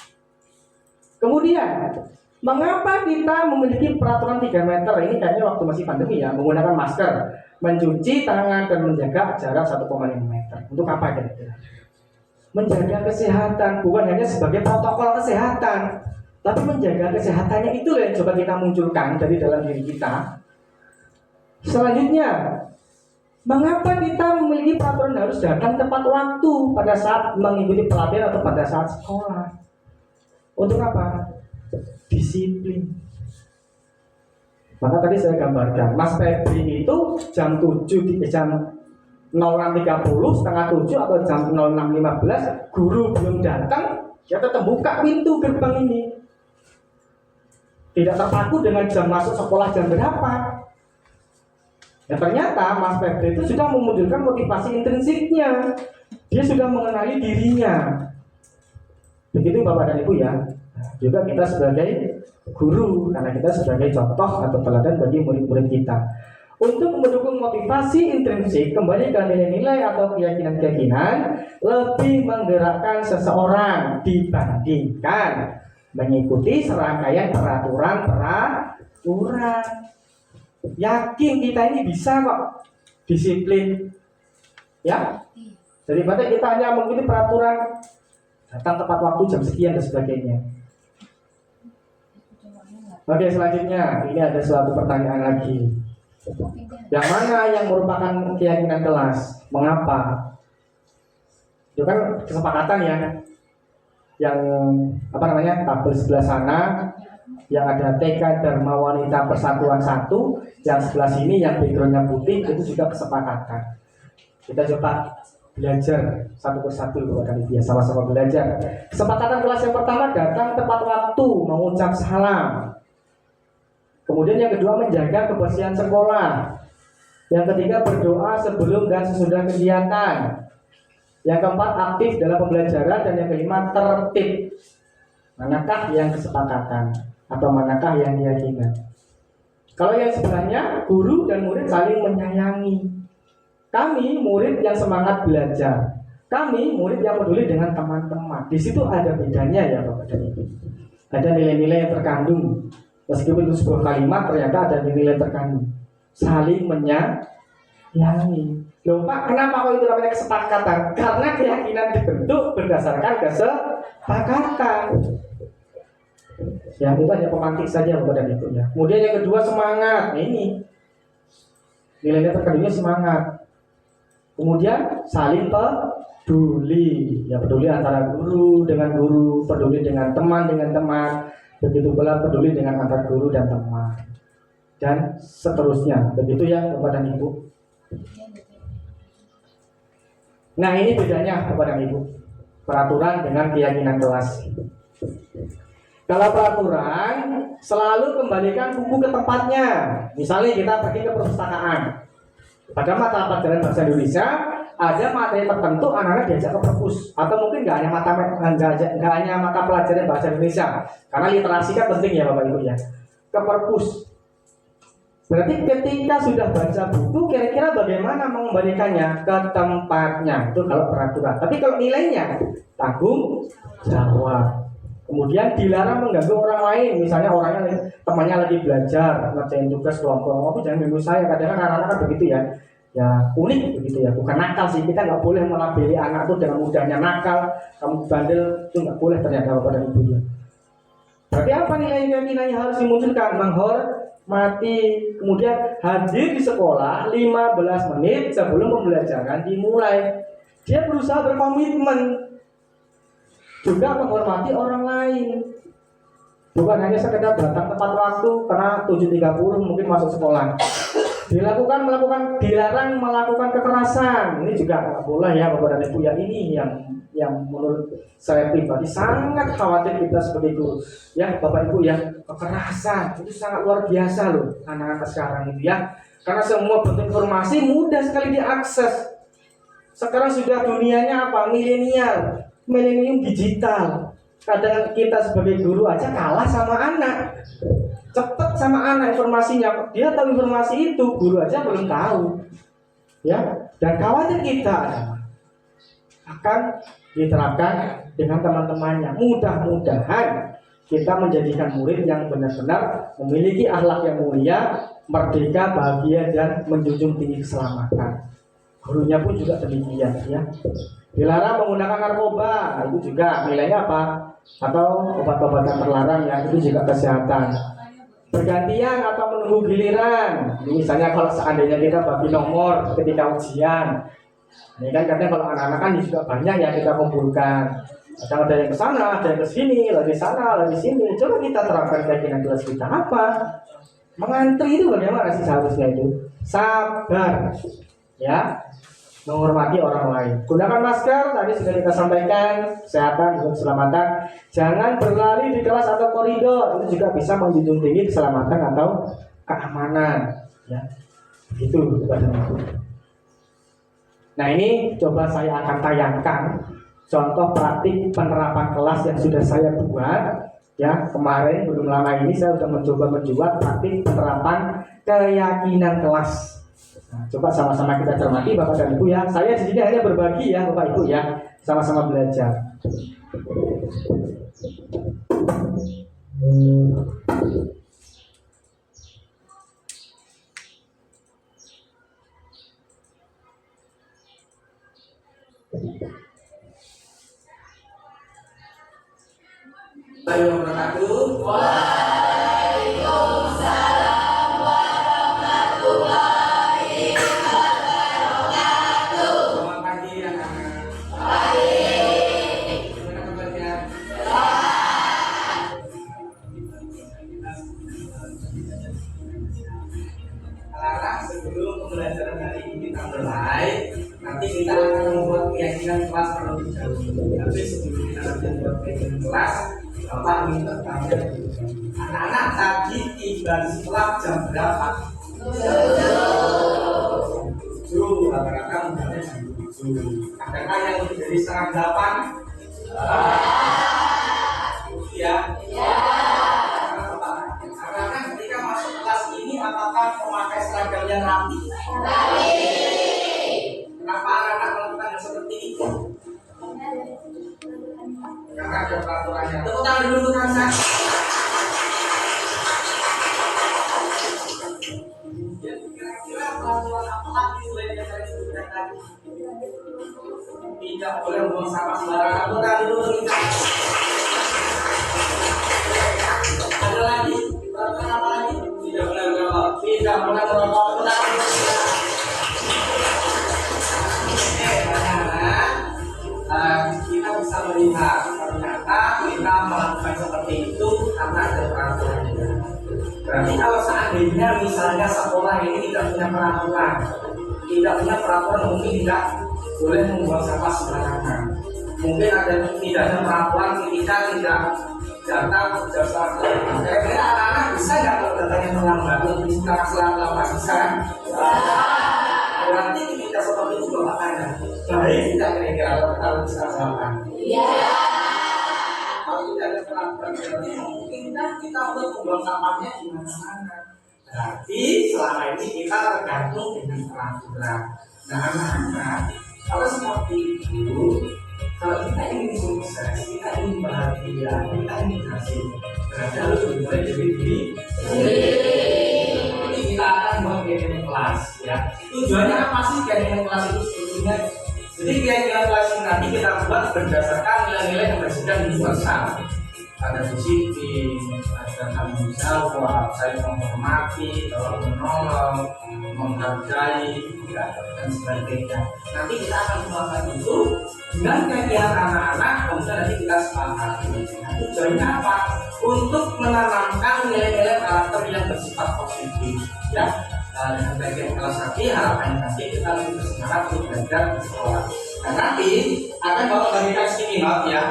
Kemudian, mengapa kita memiliki peraturan 3 meter? Ini kayaknya waktu masih pandemi ya, menggunakan masker, mencuci tangan dan menjaga jarak 1,5 meter. Untuk apa kira-kira? Menjaga kesehatan, bukan hanya sebagai protokol kesehatan, tapi menjaga kesehatannya itu yang coba kita munculkan dari dalam diri kita. Selanjutnya, mengapa kita memiliki peraturan harus datang tepat waktu pada saat mengikuti pelatihan atau pada saat sekolah? Untuk apa? Disiplin. Maka tadi saya gambarkan, Mas Febri itu jam 06.30, setengah 7 atau jam 06.15, guru belum datang, dia tetap buka pintu gerbang ini. Tidak terpaku dengan jam masuk sekolah jam berapa. Ya ternyata Mas Febri itu sudah memunculkan motivasi intrinsiknya. Dia sudah mengenali dirinya. Begitu Bapak dan Ibu ya. Juga kita sebagai guru, karena kita sebagai contoh atau teladan bagi murid-murid kita. Untuk mendukung motivasi intrinsik kembali ke nilai-nilai atau keyakinan-keyakinan, lebih menggerakkan seseorang dibandingkan mengikuti serangkaian peraturan. Yakin kita ini bisa kok disiplin, ya. Daripada kita hanya mengikuti peraturan, datang tepat waktu jam sekian dan sebagainya. Oke, selanjutnya ini ada suatu pertanyaan lagi. Yang mana yang merupakan keyakinan kelas? Mengapa? Itu kan kesepakatan ya. Yang tabel sebelah sana yang ada TK Dharma Wanita Persatuan 1, yang sebelah sini yang backgroundnya putih, itu juga kesepakatan. Kita coba belajar satu persatu Bapak dan Ibu, sama-sama belajar. Kesepakatan kelas yang pertama, datang tepat waktu, mengucap salam. Kemudian yang kedua, menjaga kebersihan sekolah. Yang ketiga, berdoa sebelum dan sesudah kegiatan. Yang keempat, aktif dalam pembelajaran. Dan yang kelima, tertib. Manakah yang kesepakatan atau manakah yang keyakinan? Kalau yang sebelahnya, guru dan murid saling menyayangi. Kami murid yang semangat belajar. Kami murid yang peduli dengan teman-teman. Di situ ada bedanya ya Bapak dan Ibu. Ada nilai-nilai yang terkandung. Meskipun itu sebuah kalimat, ternyata ada nilai terkandung. Saling menyayangi. Loh Pak, kenapa kok itu namanya kesepakatan? Karena keyakinan dibentuk berdasarkan kesepakatan. Ya, itu hanya pemantik saja Bapak dan Ibu ya. Kemudian yang kedua, semangat. Nah, ini nilai terkandungnya semangat. Kemudian saling peduli. Ya, peduli antara guru dengan guru, peduli dengan teman. Begitu pula peduli dengan antar guru dan teman, dan seterusnya. Begitu ya Bapak dan Ibu. Nah, ini bedanya Bapak dan Ibu, peraturan dengan keyakinan kelas. Kalau peraturan selalu kembalikan buku ke tempatnya. Misalnya kita pergi ke perpustakaan, pada mata pelajaran bahasa Indonesia ada materi tertentu anak-anak diajak ke perpus, atau mungkin nggak hanya mata pelajaran bahasa Indonesia, karena literasi kan penting ya Bapak Ibu ya, ke perpus. Berarti ketika sudah baca buku, kira-kira bagaimana mengembalikannya ke tempatnya, itu kalau peraturan. Tapi kalau nilainya tanggung jawab. Kemudian dilarang mengganggu orang lain, misalnya temannya lagi belajar ngerjain tugas kelompok, aku jangan ganggu saya. Kadang-kadang anak-anak kan begitu ya. Ya unik begitu ya, bukan nakal sih, kita nggak boleh melabeli anak itu dengan mudahnya nakal, kamu bandel, itu nggak boleh ternyata Bapak dan Ibu ya. Berarti apa nilai-nilai yang harus dimunculkan? Menghormati, kemudian hadir di sekolah 15 menit sebelum pembelajaran dimulai. Dia berusaha berkomitmen, juga menghormati orang lain, bukan hanya sekedar datang tepat waktu karena 7.30 mungkin masuk sekolah. Dilarang melakukan kekerasan. Ini juga nggak boleh ya Bapak dan Ibu ya. Ini yang menurut saya pribadi sangat khawatir kita seperti itu ya Bapak Ibu ya. Kekerasan itu sangat luar biasa loh anak-anak sekarang itu ya. Karena semua bentuk informasi mudah sekali diakses. Sekarang sudah dunianya apa? Milenium digital. Kadang kita sebagai guru aja kalah sama anak. Cepat sama anak informasinya, dia tahu informasi itu, guru aja belum tahu, ya. Dan khawatir kita akan diterapkan dengan teman-temannya. Mudah-mudahan kita menjadikan murid yang benar-benar memiliki akhlak yang mulia, merdeka, bahagia, dan menjunjung tinggi keselamatan. Gurunya pun juga demikian, ya. Dilarang menggunakan narkoba, itu juga nilainya apa? Atau obat-obatan terlarang, ya, itu juga kesehatan. Bergantian atau menunggu giliran. Misalnya kalau seandainya kita bagi nomor ketika ujian, ini kan kadang kalau anak-anak kan juga banyak ya kita kumpulkan. Kadang ada yang ke sana, ada yang ke sini, lagi sana, lagi sini. Coba kita terapkan keyakinan kelas kita apa? Mengantri itu bagaimana sih seharusnya itu? Sabar, ya. Menghormati orang lain. Gunakan masker, tadi sudah kita sampaikan, kesehatan dan keselamatan. Jangan berlari di kelas atau koridor, itu juga bisa menjunjung tinggi keselamatan atau keamanan, ya. Itu. Nah ini coba saya akan tayangkan contoh praktik penerapan kelas yang sudah saya buat. Ya, kemarin belum lama ini saya sudah mencoba membuat praktik penerapan keyakinan kelas. Nah, coba sama-sama kita cermati Bapak dan Ibu ya. Saya di sini hanya berbagi ya Bapak Ibu ya, sama-sama belajar. Assalamualaikum warahmatullahi wabarakatuh. Selamat pagi anak-anak. Gimana kabarnya? Anak-anak, sebelum pembelajaran hari ini kita mulai, nanti kita akan membuat keyakinan kelas terlebih dahulu. Tapi sebelum kita nanti membuat keyakinan kelas, Bapak minta tanya dulu. Anak-anak tadi tiba di sekolah jam berapa? 7. Rata-rata mudahnya jam 7. Adakah yang lebih dari setengah 8? Ya. Anak-anak ketika masuk kelas ini apakah memakai seragam yang rapi? Kenapa anak-anak melakukan hal seperti itu? Karena ada peraturannya. Tepuk tangan dulu untuk Kansa. Ya, kira-kira peraturan apa lagi selain yang saya sebutkan tadi? Tidak boleh membuang sampah sembarangan. Tepuk tangan dulu untuk kita. Ada lagi? Peraturan apa lagi? Tidak boleh merokok. Tidak boleh merokok. Tepuk tangan dulu. Kita bisa melihat ternyata kita melakukan seperti itu karena ada peraturannya. Berarti kalau seandainya misalnya sekolah ini tidak punya peraturan mungkin tidak boleh membuang sampah sembarangan. Mungkin ada tidaknya peraturan ketika tidak datang jasa. Kira-kira anak-anak bisa nggak kalau datangnya terlambat? Bisa selama bisa? Berarti ketika seperti itu Bapak tanya, baik tidak kira-kira kalau bisa selama? Iya. Kalau tidak ada peraturan berarti mungkin kita untuk membuang sampahnya di mana-mana. Berarti selama ini kita tergantung dengan peraturan. Nah anak-anak, kalau seperti itu, kalau kita ingin sukses, kita ingin bahagia, kita ingin berhasil, berarti harus dimulai dari diri sendiri. Jadi kita akan buat keyakinan kelas, ya. Tujuannya apa sih keyakinan kelas itu sebetulnya? Jadi keyakinan kelas ini nanti kita buat berdasarkan nilai-nilai yang bersifat universal. Ada disiplin, ada tanggung jawab, saling menghormati, tolong menolong, menghargai, dan sebagainya. Nanti kita akan melakukan itu dengan kegiatan anak-anak, kemudian nanti kita sepakati. Nah, tujuannya apa? Untuk menanamkan nilai-nilai karakter yang bersifat positif, ya. Dengan bagian kelas nanti harapannya nanti kita lebih bersemangat untuk belajar di sekolah. Dan nanti akan bapak bagikan sedikit ya.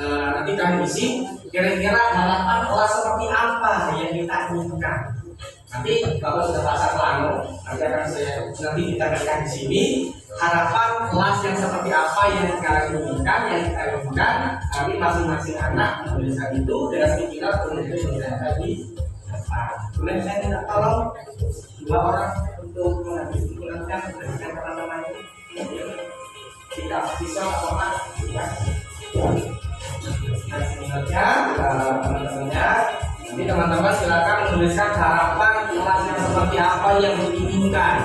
Nanti kami isi kira-kira harapan kelas seperti apa yang kita inginkan. Nanti bapak sudah pasang plano, nanti akan nanti kita berikan di sini harapan kelas yang seperti apa yang kita inginkan, yang kita inginkan. Tapi masing-masing anak menuliskan itu dengan pikiran kemudian menjadi di depan. Boleh saya minta tolong 2 orang untuk menghabis pikirannya berikan teman-teman ini. Tidak bisa apa-apa. Teman-temannya, nanti teman-teman silakan menuliskan harapan kelas yang seperti apa yang diinginkan.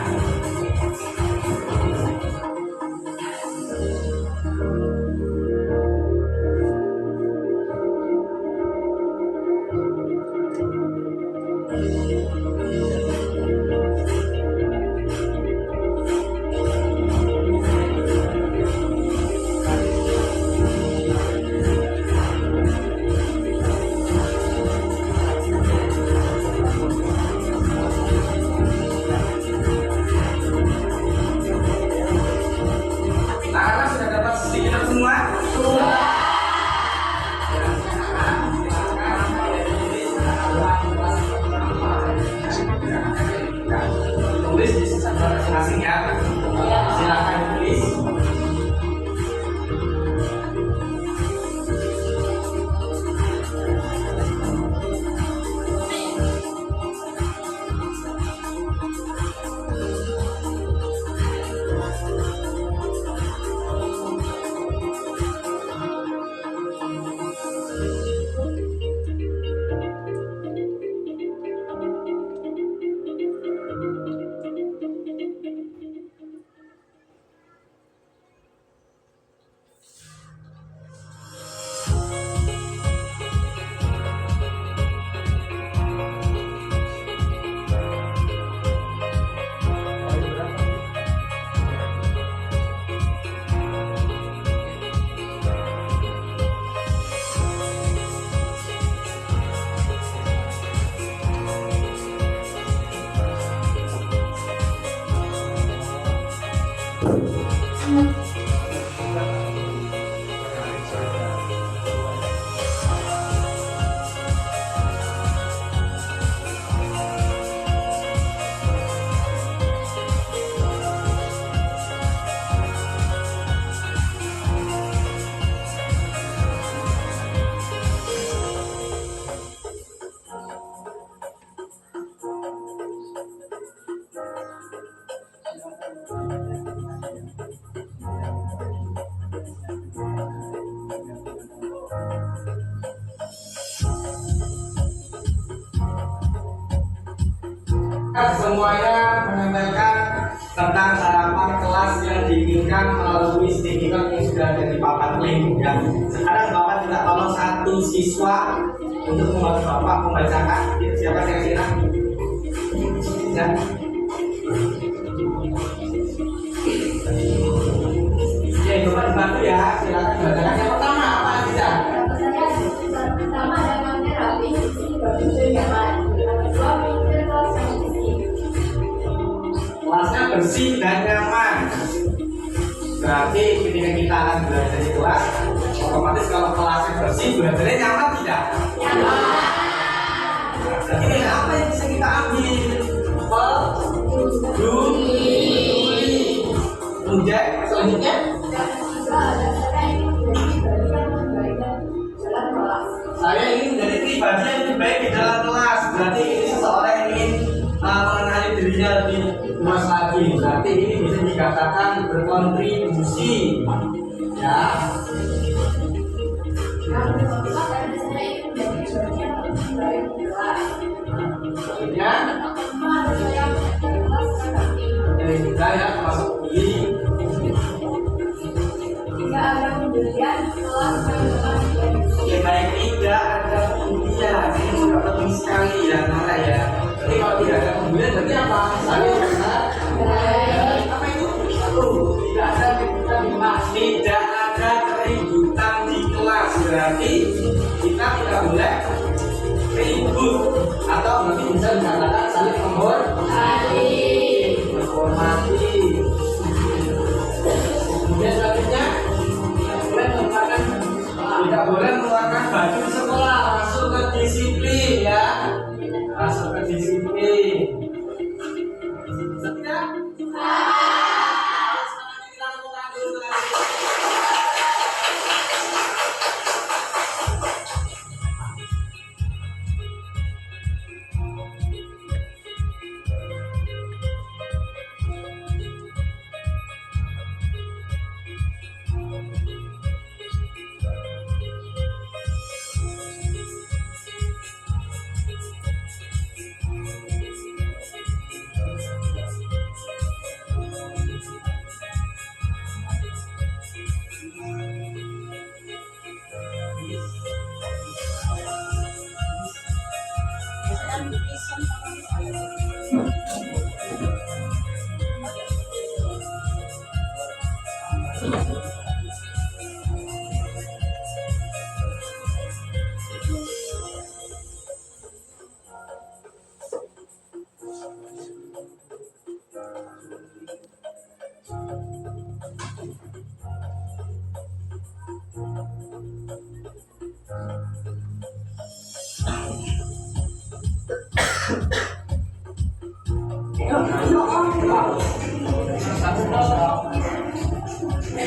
Semuanya menyampaikan tentang harapan kelas yang diinginkan melalui stiker yang sudah ada di papan link ya. Sekarang Bapak minta tolong satu siswa untuk membantu Bapak membacakan. Siapa kira-kira? Ya. Ya, Bapak dibantu ya. Silakan dibacakan. Yang pertama apa aja? Pertama ada kamera rapi, pintu nyaman. Kedua pintu kelas yang bersih. Kelasnya bersih dan nyaman. Berarti ketika kita akan belajar di kelas, otomatis kalau kelasnya bersih, belajarnya nyaman tidak? Nyaman. Jadi apa yang bisa kita ambil? Peduli. Kemudian selanjutnya, Dan ketiga ada saya ingin menjadi pribadi yang terbaik dalam kelas. saya ingin menjadi pribadi yang lebih baik di dalam kelas. Berarti ini seseorang yang ingin mengenali dirinya lebih luas lagi. Berarti ini bisa dikatakan berkontribusi. Ya. Yang keempat ada saya ingin menjadi pribadi yang lebih baik di kelas. Selanjutnya, Yang kelima ada saya menjadi kelas yang rapi. dari kita ya termasuk ini. Tiga ada pendirian kelas yang telah dijaga. Ya baik, tidak ada pembelian. Ini juga penting sekali ya Nara ya. Jadi kalau tidak ada pembelian berarti apa? Misalnya apa itu? Satu, tidak ada keributan di kelas. Tidak ada keributan di kelas. Berarti kita tidak boleh ribut atau nanti bisa dikatakan saling menghormati. Kemudian selanjutnya tidak boleh mengeluarkan baju di sekolah, masuk ke disiplin ya, masuk ke disiplin. Tidak?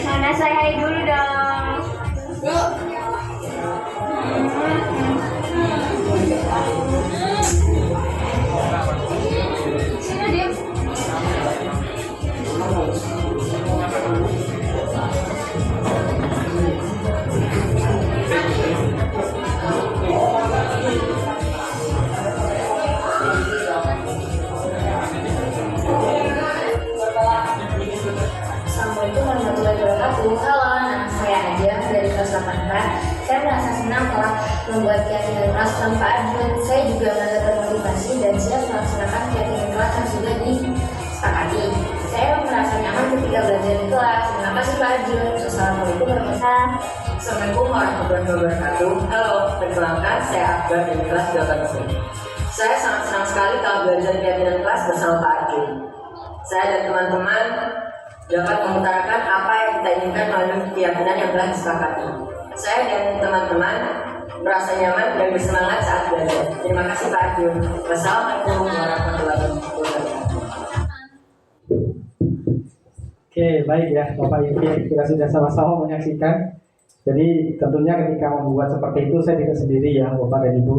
Mana saya hai dulu dong. Sini dia. Assalamualaikum warahmatullahi wabarakatuh. Halo, nama saya Adia dari kelas 8K. Saya merasa senang telah membuat keyakinan kelas tanpa Arjun. Saya juga merasa termotivasi dan siap melaksanakan keyakinan kelas yang sudah disepakati. Saya merasa nyaman ketika belajar di kelas. Terima kasih Pak Arjun. Assalamualaikum warahmatullahi wabarakatuh. Assalamualaikum warahmatullahi wabarakatuh. Halo, perkenalkan saya Akbar dari kelas 8C. Saya sangat senang sekali kalau belajar keyakinan kelas bersama Pak Arjun. Saya dan teman-teman dapat mengutarakan apa yang kita inginkan melalui keyakinan yang telah disepakati. Saya dan teman-teman merasa nyaman dan bersemangat saat belajar. Terima kasih Pak Arjun. Wassalamualaikum warahmatullahi wabarakatuh. Oke, baik ya Bapak Ibu, kita sudah sama-sama menyaksikan. Jadi tentunya ketika membuat seperti itu saya tidak sendiri ya Bapak dan Ibu.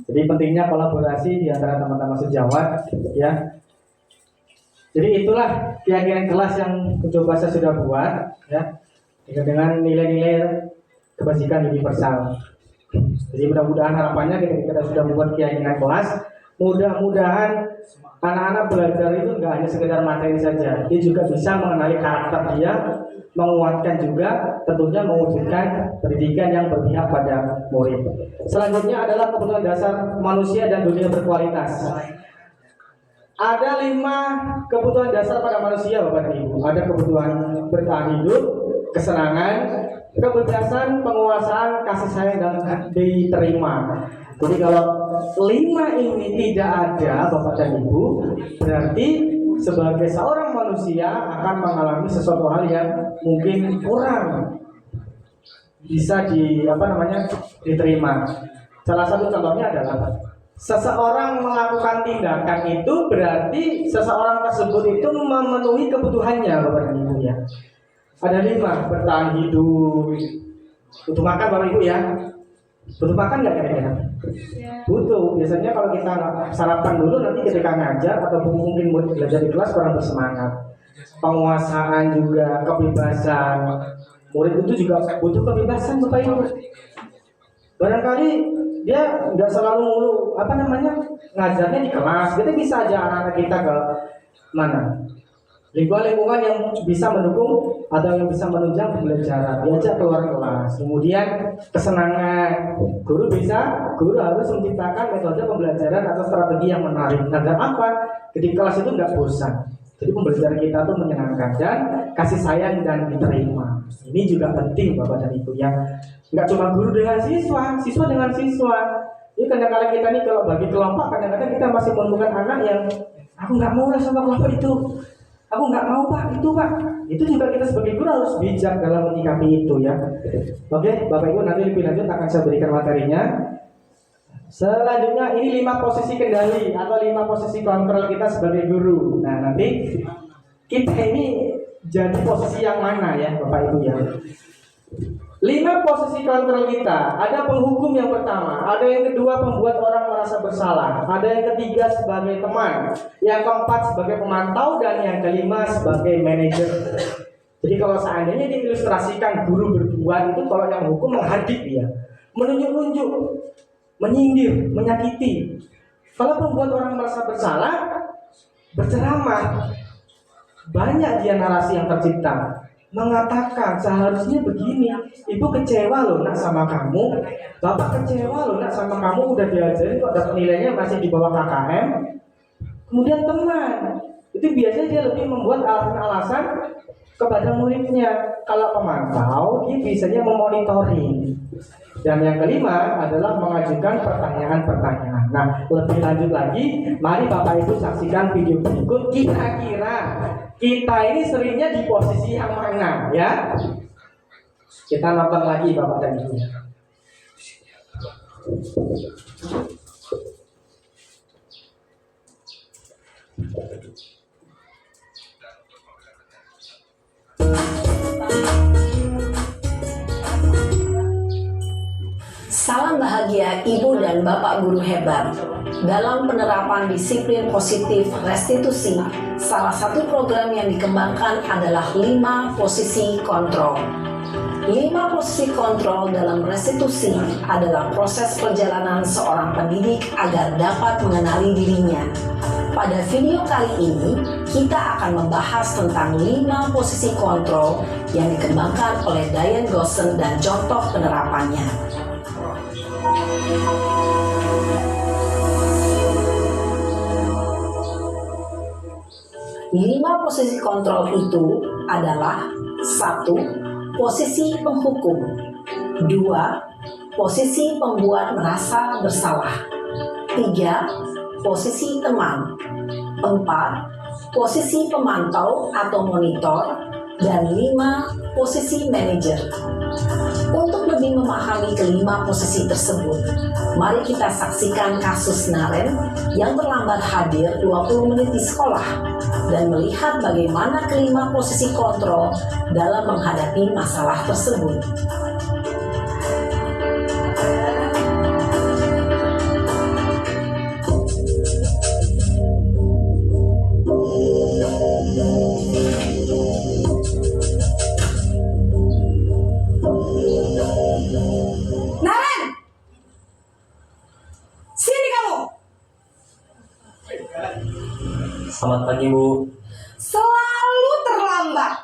Jadi pentingnya kolaborasi di antara teman-teman sejawat ya. Jadi itulah keyakinan kelas yang mencoba saya sudah buat ya, dengan nilai-nilai kebajikan universal. Jadi mudah-mudahan harapannya ketika kita sudah membuat keyakinan kelas, mudah-mudahan anak-anak belajar itu nggak hanya sekedar materi saja, dia juga bisa mengenali karakter dia, menguatkan juga, tentunya mewujudkan pendidikan yang berpihak pada murid. Selanjutnya adalah kebutuhan dasar manusia dan dunia berkualitas. Ada 5 kebutuhan dasar pada manusia Bapak dan Ibu. Ada kebutuhan bertahan hidup, kesenangan, kebebasan, penguasaan, kasih sayang, dan diterima. Jadi kalau 5 ini tidak ada Bapak dan Ibu, berarti sebagai seorang manusia akan mengalami sesuatu hal yang mungkin kurang bisa diterima. Salah satu contohnya adalah seseorang melakukan tindakan itu berarti seseorang tersebut itu memenuhi kebutuhannya Bapak dan Ibu ya. Ada 5, bertahan hidup, butuh makan Bapak Ibu ya. Butuh makan nggak kira-kira? Butuh. Biasanya kalau kita sarapan dulu, nanti ketika ngajar atau mungkin belajar di kelas kurang bersemangat. Penguasaan juga, kebebasan. Murid itu juga butuh kebebasan Bapak Ibu. Barangkali dia nggak selalu ngajarnya di kelas. Kita bisa aja anak-anak kita ke mana? Lingkungan-lingkungan yang bisa mendukung atau yang bisa menunjang pembelajaran, diajak keluar kelas. Kemudian kesenangan, guru harus menciptakan metode pembelajaran atau strategi yang menarik. Agar apa? Di kelas itu nggak bosan. Jadi pembelajaran kita tuh menyenangkan dan kasih sayang dan diterima. Ini juga penting Bapak dan Ibu ya. Nggak cuma guru dengan siswa, siswa dengan siswa. Ini kadang-kadang kita nih kalau bagi kelompok, kadang-kadang kita masih menemukan anak yang aku nggak mau lah sama kelompok itu. Aku nggak mau Pak, itu Pak. Itu juga kita sebagai guru harus bijak dalam menyikapi itu ya. Oke, Bapak Ibu nanti lebih lanjut akan saya berikan materinya. Selanjutnya ini 5 posisi kendali atau 5 posisi kontrol kita sebagai guru. Nah nanti kita ini jadi posisi yang mana ya Bapak Ibu ya. 5 posisi kontrol kita. Ada penghukum yang pertama, ada yang kedua pembuat orang merasa bersalah, ada yang ketiga sebagai teman, yang keempat sebagai pemantau, dan yang kelima sebagai manajer. Jadi kalau seandainya diilustrasikan guru berbuat itu, kalau yang hukum menghadik dia, menunjuk-nunjuk, menyindir, menyakiti. Kalau pembuat orang merasa bersalah, berceramah, banyak dia narasi yang tercipta. Mengatakan seharusnya begini, ibu kecewa loh nak sama kamu, bapak kecewa loh nak sama kamu, udah diajarin kok dapat nilainya masih di bawah KKM. Kemudian teman, itu biasanya dia lebih membuat alasan-alasan kepada muridnya. Kalau pemantau, dia biasanya memonitoring. Dan yang kelima adalah mengajukan pertanyaan-pertanyaan. Nah, lebih lanjut lagi, mari Bapak Ibu saksikan video berikut. Kira-kira kita ini seringnya di posisi yang mana ya? Kita nonton lagi Bapak dan Ibu. Salam bahagia Ibu dan Bapak guru hebat. Dalam penerapan disiplin positif restitusi, salah satu program yang dikembangkan adalah 5 posisi kontrol. 5 posisi kontrol dalam restitusi adalah proses perjalanan seorang pendidik agar dapat mengenali dirinya. Pada video kali ini, kita akan membahas tentang 5 posisi kontrol yang dikembangkan oleh Diane Gosson dan contoh penerapannya. 5 posisi kontrol itu adalah 1. Posisi penghukum, 2. Posisi pembuat merasa bersalah, 3. Posisi teman, 4. posisi pemantau atau monitor, dan 5 posisi manajer. Untuk lebih memahami kelima posisi tersebut, mari kita saksikan kasus Naren yang terlambat hadir 20 menit di sekolah dan melihat bagaimana kelima posisi kontrol dalam menghadapi masalah tersebut. Naren! Sini kamu! Selamat pagi, Bu. Selalu terlambat.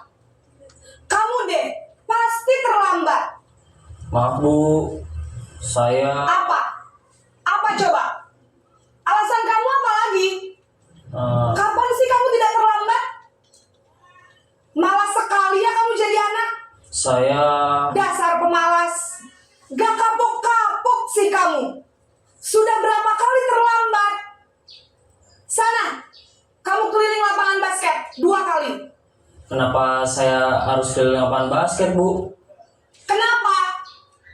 Kamu deh, pasti terlambat. Maaf, Bu. Saya Apa? Apa coba? Alasan kamu apa lagi? Kapan sih kamu tidak terlambat? Malas sekali ya kamu jadi anak. saya Dasar pemalas. Gak kapok-kapok sih kamu. Sudah berapa kali terlambat? Sana, kamu keliling lapangan basket 2 kali. kenapa saya harus keliling lapangan basket, Bu? Kenapa?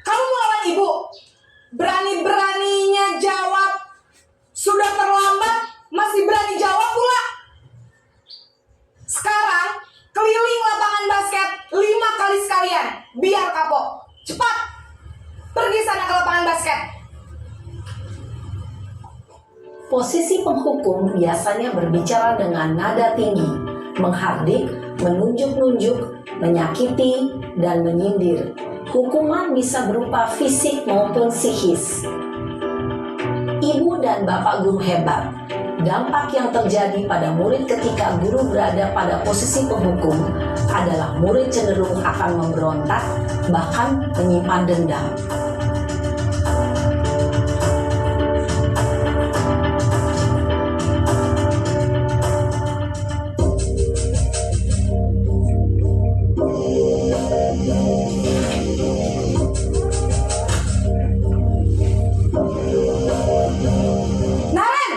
Kamu melawan ibu. Berani-beraninya jawab. Sudah terlambat, masih berani jawab pula. Sekarang, keliling lapangan basket 5 kali sekalian. Biar kapok. Cepat. Pergi sana ke lapangan basket. Posisi penghukum biasanya berbicara dengan nada tinggi, menghardik, menunjuk-nunjuk, menyakiti, dan menyindir. Hukuman bisa berupa fisik maupun psikis. Ibu dan bapak guru hebat. Dampak yang terjadi pada murid ketika guru berada pada posisi penghukum adalah murid cenderung akan memberontak, bahkan menyimpan dendam. Naren!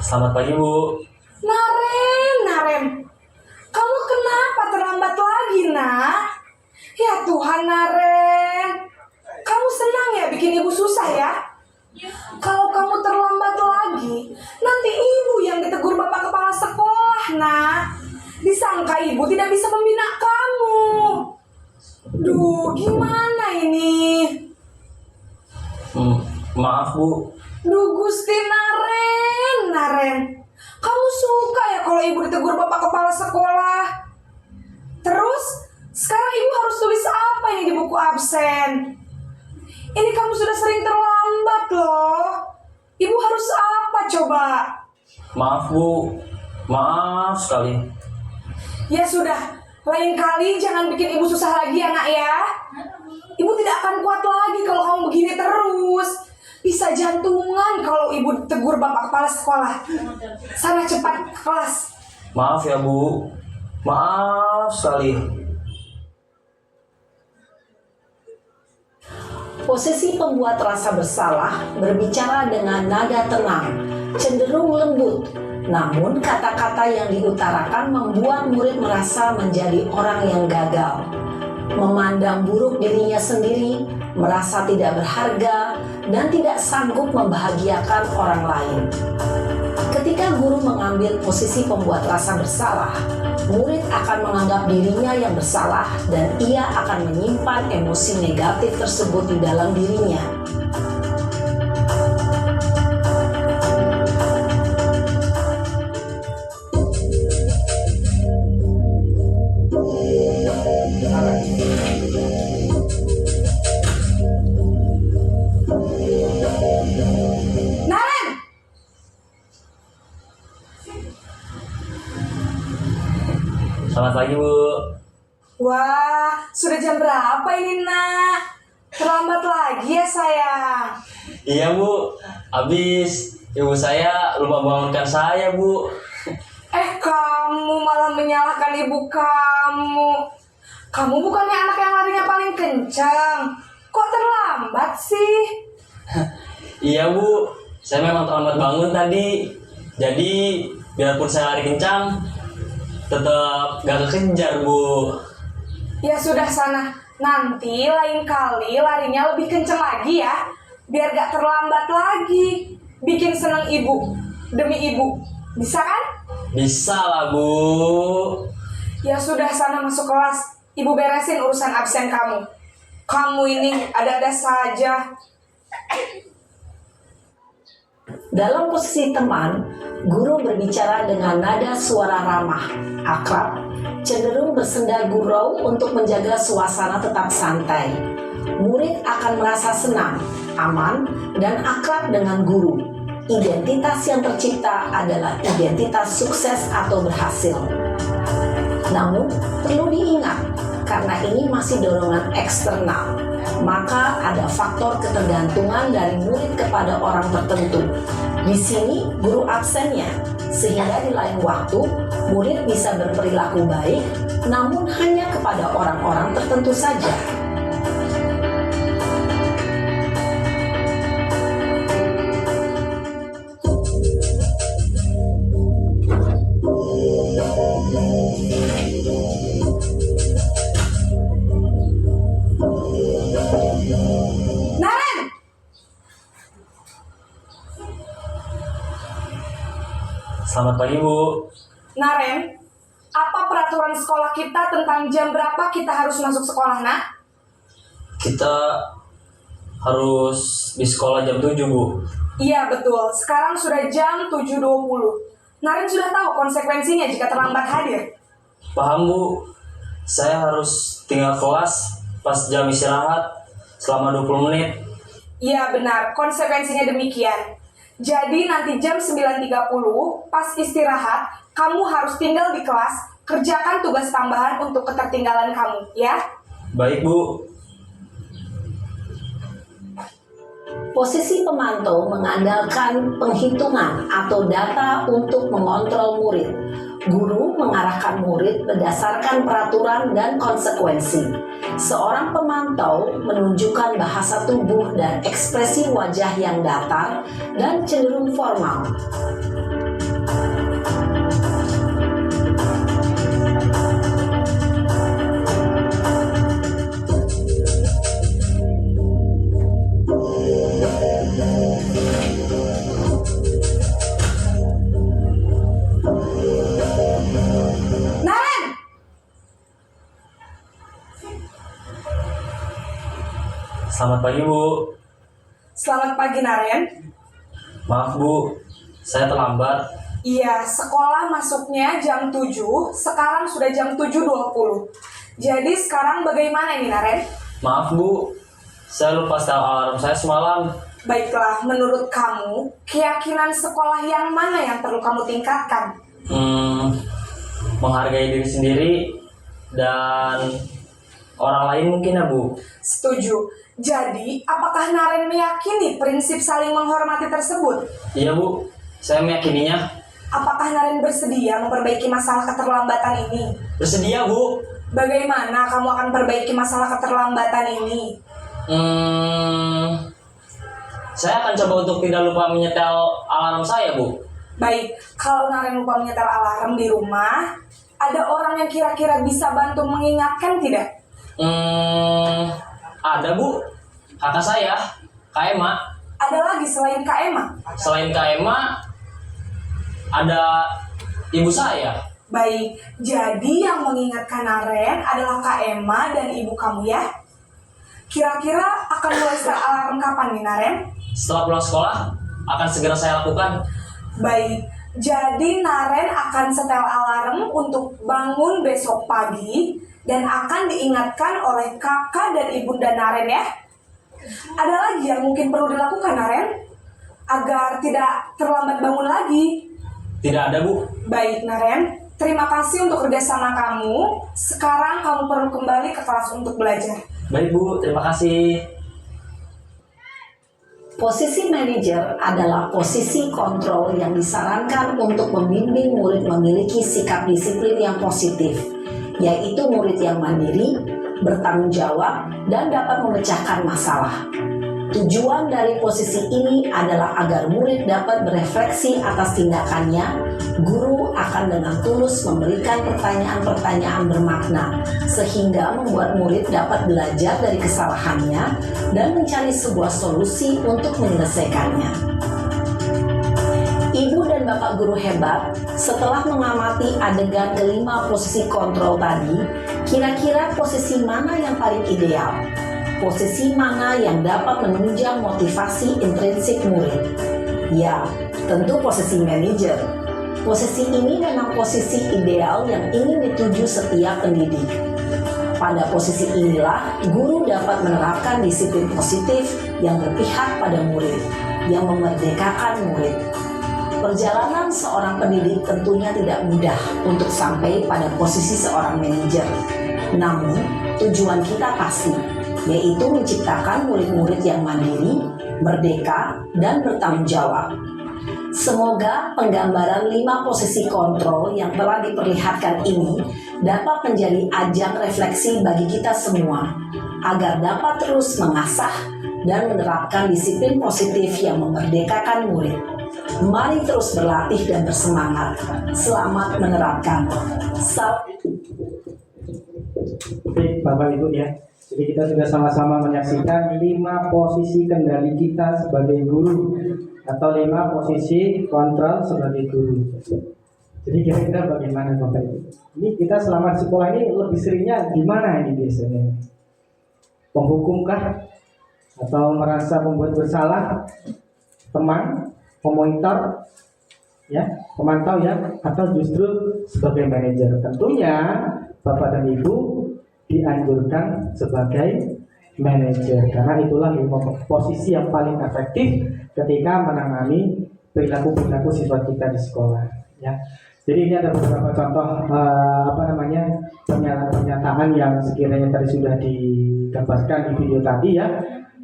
Selamat pagi, Bu. Naren. Kamu kenapa terlambat lagi, nak? Ya Tuhan, Naren. Kamu senang ya bikin ibu susah ya? Kalau kamu terlambat lagi, nanti ibu yang ditegur bapak kepala sekolah, nak. Disangka ibu tidak bisa membina kamu. Duh, gimana ini? Maaf, Bu. Duh, Gusti Naren. Kamu suka ya kalau ibu ditegur bapak kepala sekolah? Terus, sekarang ibu harus tulis apa ini di buku absen? Ini kamu sudah sering terlambat loh. Ibu harus apa coba? Maaf, Bu. Maaf sekali. Ya sudah, lain kali jangan bikin ibu susah lagi ya nak ya. Ibu tidak akan kuat lagi kalau kamu begini terus. Bisa jantungan kalau ibu tegur bapak kepala sekolah. Sana cepat ke kelas. Maaf ya, Bu. Maaf sekali. Posisi pembuat rasa bersalah berbicara dengan nada tenang, cenderung lembut. Namun kata-kata yang diutarakan membuat murid merasa menjadi orang yang gagal, memandang buruk dirinya sendiri, merasa tidak berharga, dan tidak sanggup membahagiakan orang lain. Ketika guru mengambil posisi pembuat rasa bersalah, murid akan menganggap dirinya yang bersalah dan ia akan menyimpan emosi negatif tersebut di dalam dirinya. Naren! Selamat pagi, Bu. Wah, sudah jam berapa ini nak? Terlambat lagi ya sayang. Iya, Bu. Habis ibu saya lupa bangunkan saya, Bu. Kamu malah menyalahkan ibu kamu. Kamu bukannya anak yang larinya paling kencang. Kok terlambat sih? Iya, Bu. Saya memang terlambat bangun tadi. Jadi biarpun saya lari kencang, tetap gak kekejar, Bu. Ya sudah sana, nanti lain kali larinya lebih kenceng lagi ya, biar gak terlambat lagi. Bikin seneng ibu, demi ibu. Bisa kan? Bisa lah, Bu. Ya sudah sana masuk kelas, ibu beresin urusan absen kamu. Kamu ini ada-ada saja. Dalam posisi teman, guru berbicara dengan nada suara ramah, akrab, cenderung bersenda gurau untuk menjaga suasana tetap santai. Murid akan merasa senang, aman, dan akrab dengan guru. Identitas yang tercipta adalah identitas sukses atau berhasil. Namun, perlu diingat, karena ini masih dorongan eksternal, maka ada faktor ketergantungan dari murid kepada orang tertentu. Di sini guru absennya, sehingga di lain waktu murid bisa berperilaku baik, namun hanya kepada orang-orang tertentu saja. Naren! Selamat pagi, Bu. Naren, apa peraturan sekolah kita tentang jam berapa kita harus masuk sekolah, nak? Kita harus di sekolah jam 7, Bu. Iya betul, sekarang sudah jam 7.20. Naren sudah tahu konsekuensinya jika terlambat hadir. Paham, Bu. Saya harus tinggal kelas pas jam istirahat selama 20 menit. Iya benar, konsekuensinya demikian. Jadi nanti jam 9.30 pas istirahat, kamu harus tinggal di kelas, kerjakan tugas tambahan untuk ketertinggalan kamu, ya? Baik, Bu. Posisi pemantau mengandalkan penghitungan atau data untuk mengontrol murid. Guru mengarahkan murid berdasarkan peraturan dan konsekuensi. Seorang pemantau menunjukkan bahasa tubuh dan ekspresi wajah yang datar dan cenderung formal. Naren! Selamat pagi, Bu. Selamat pagi, Naren. Maaf, Bu. Saya terlambat. Iya, sekolah masuknya jam 7, sekarang sudah jam 7.20. Jadi sekarang bagaimana ini, Naren? Maaf, Bu. Saya lupa setel alarm saya semalam. Baiklah, menurut kamu, keyakinan sekolah yang mana yang perlu kamu tingkatkan? Menghargai diri sendiri dan orang lain mungkin, ya, Bu. Setuju. Jadi, apakah Naren meyakini prinsip saling menghormati tersebut? Iya, Bu. Saya meyakininya. Apakah Naren bersedia memperbaiki masalah keterlambatan ini? Bersedia, Bu. Bagaimana kamu akan perbaiki masalah keterlambatan ini? Saya akan coba untuk tidak lupa menyetel alarm saya, Bu. Baik, kalau Naren lupa menyetel alarm di rumah, ada orang yang kira-kira bisa bantu mengingatkan tidak? Ada, Bu. Kakak saya, Kak Emma. Ada lagi selain Kak Emma? Selain Kak Emma, ada ibu saya. Baik, jadi yang mengingatkan Naren adalah Kak Emma dan ibu kamu, ya? Kira-kira akan mulai setel alarm kapan nih, Naren? Setelah pulang sekolah, akan segera saya lakukan. Baik, jadi Naren akan setel alarm untuk bangun besok pagi dan akan diingatkan oleh kakak dan ibunda Naren, ya. Ada lagi yang mungkin perlu dilakukan, Naren, agar tidak terlambat bangun lagi? Tidak ada, Bu. Baik, Naren, terima kasih untuk kerjasama kamu. Sekarang kamu perlu kembali ke kelas untuk belajar. Baik, Bu. Terima kasih. Posisi manajer adalah posisi kontrol yang disarankan untuk membimbing murid memiliki sikap disiplin yang positif, yaitu murid yang mandiri, bertanggung jawab, dan dapat memecahkan masalah. Tujuan dari posisi ini adalah agar murid dapat berefleksi atas tindakannya. Guru akan dengan tulus memberikan pertanyaan-pertanyaan bermakna, sehingga membuat murid dapat belajar dari kesalahannya dan mencari sebuah solusi untuk menyelesaikannya. Ibu dan Bapak guru hebat, setelah mengamati adegan kelima posisi kontrol tadi, kira-kira posisi mana yang paling ideal? Posisi mana yang dapat menunjang motivasi intrinsik murid? Ya, tentu posisi manajer. Posisi ini memang posisi ideal yang ingin dituju setiap pendidik. Pada posisi inilah, guru dapat menerapkan disiplin positif yang berpihak pada murid, yang memerdekakan murid. Perjalanan seorang pendidik tentunya tidak mudah untuk sampai pada posisi seorang manajer. Namun, tujuan kita pasti, yaitu menciptakan murid-murid yang mandiri, merdeka, dan bertanggung jawab. Semoga penggambaran 5 posisi kontrol yang telah diperlihatkan ini dapat menjadi ajang refleksi bagi kita semua, agar dapat terus mengasah dan menerapkan disiplin positif yang memerdekakan murid. Mari terus berlatih dan bersemangat. Selamat menerapkan. Baik, Bapak Ibu ya. Jadi kita sudah sama-sama menyaksikan 5 posisi kendali kita sebagai guru atau 5 posisi kontrol sebagai guru. Jadi kira-kira bagaimana Bapak Ibu? Ini kita selama di sekolah ini lebih seringnya di mana ini biasanya? Penghukumkah? Atau merasa membuat bersalah? Teman? Pemonitor? Ya, pemantau ya? Atau justru sebagai manajer? Tentunya Bapak dan Ibu dianjurkan sebagai manajer, karena itulah posisi yang paling efektif ketika menangani perilaku siswa kita di sekolah ya. Jadi ini ada beberapa contoh pernyataan yang sekiranya tadi sudah digambarkan di video tadi ya.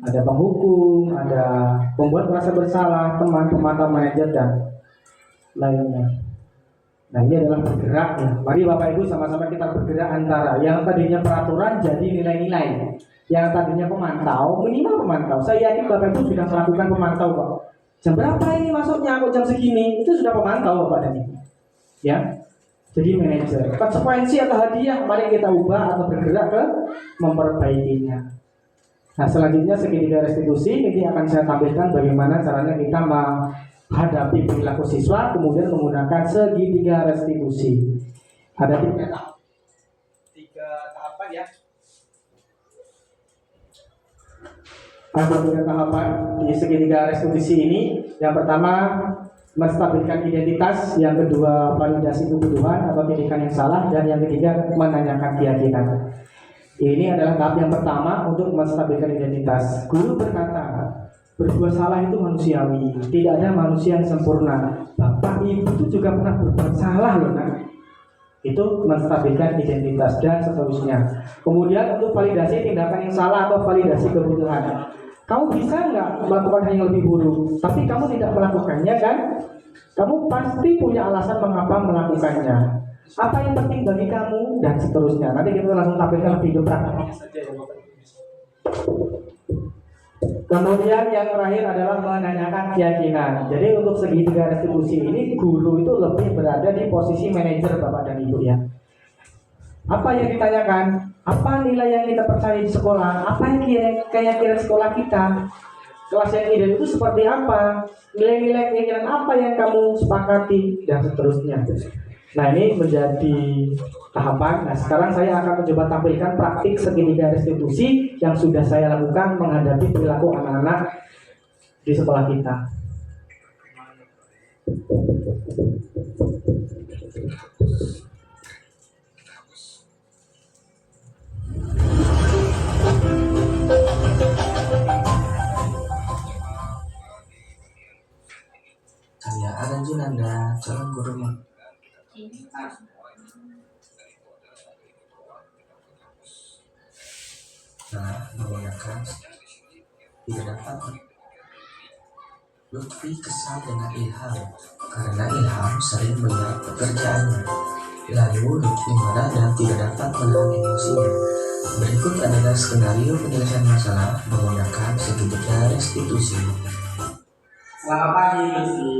Ada penghukum, ada pembuat merasa bersalah, teman, pemantau, manajer, dan lainnya. Nah ini adalah bergerak ya. Mari Bapak Ibu sama-sama kita bergerak antara yang tadinya peraturan jadi nilai-nilai, yang tadinya pemantau minimal pemantau. Saya yakin Bapak Ibu sudah melakukan pemantau kok. Jam berapa ini masuknya? Aku jam segini. Itu sudah pemantau Bapak dan Ibu. Ya. Jadi manajer. Konsekuensi atau hadiah mari kita ubah atau bergerak ke memperbaikinya. Nah selanjutnya segitiga restitusi ini akan saya tampilkan bagaimana caranya kita menghadapi perilaku siswa kemudian menggunakan segitiga restitusi. Ada 3 tahapan ya. Ada 3 tahapan di segitiga restitusi ini. Yang pertama menstabilkan identitas, yang kedua validasi kebutuhan atau tindakan yang salah, dan yang ketiga menanyakan keyakinan. Ini adalah tahap yang pertama untuk menstabilkan identitas. Guru berkata, berbuat salah itu manusiawi, tidak ada manusia yang sempurna. Bapak Ibu itu juga pernah berbuat salah loh nak. Itu menstabilkan identitas dan seterusnya. Kemudian untuk validasi tindakan yang salah atau validasi kebutuhan. Kamu bisa nggak melakukan hal yang lebih buruk, tapi kamu tidak melakukannya kan? Kamu pasti punya alasan mengapa melakukannya. Apa yang penting bagi kamu dan seterusnya. Nanti kita langsung tampilkan video praktiknya saja ya Bapak Ibu. Kemudian yang terakhir adalah menanyakan keyakinan. Jadi untuk segitiga restitusi ini guru itu lebih berada di posisi manajer Bapak dan Ibu ya. Apa yang ditanyakan? Apa nilai yang kita percaya di sekolah? Apa yang kira-kira sekolah kita? Kelas yang ideal itu seperti apa? Nilai-nilai keyakinan apa yang kamu sepakati dan seterusnya. Nah ini menjadi tahapan. Nah sekarang saya akan mencoba tampilkan praktik segitiga restitusi yang sudah saya lakukan menghadapi perilaku anak-anak di sekolah kita. Saya Adan Junanda, calon guru menggunakan tidak dapat. Lutfi kesal dengan Ilham karena Ilham sering melihat pekerjaannya. Lalu Lutfi marah dan tidak dapat menahan emosinya. Berikut adalah skenario penyelesaian masalah menggunakan segitiga restitusi. Selamat pagi, Lucy.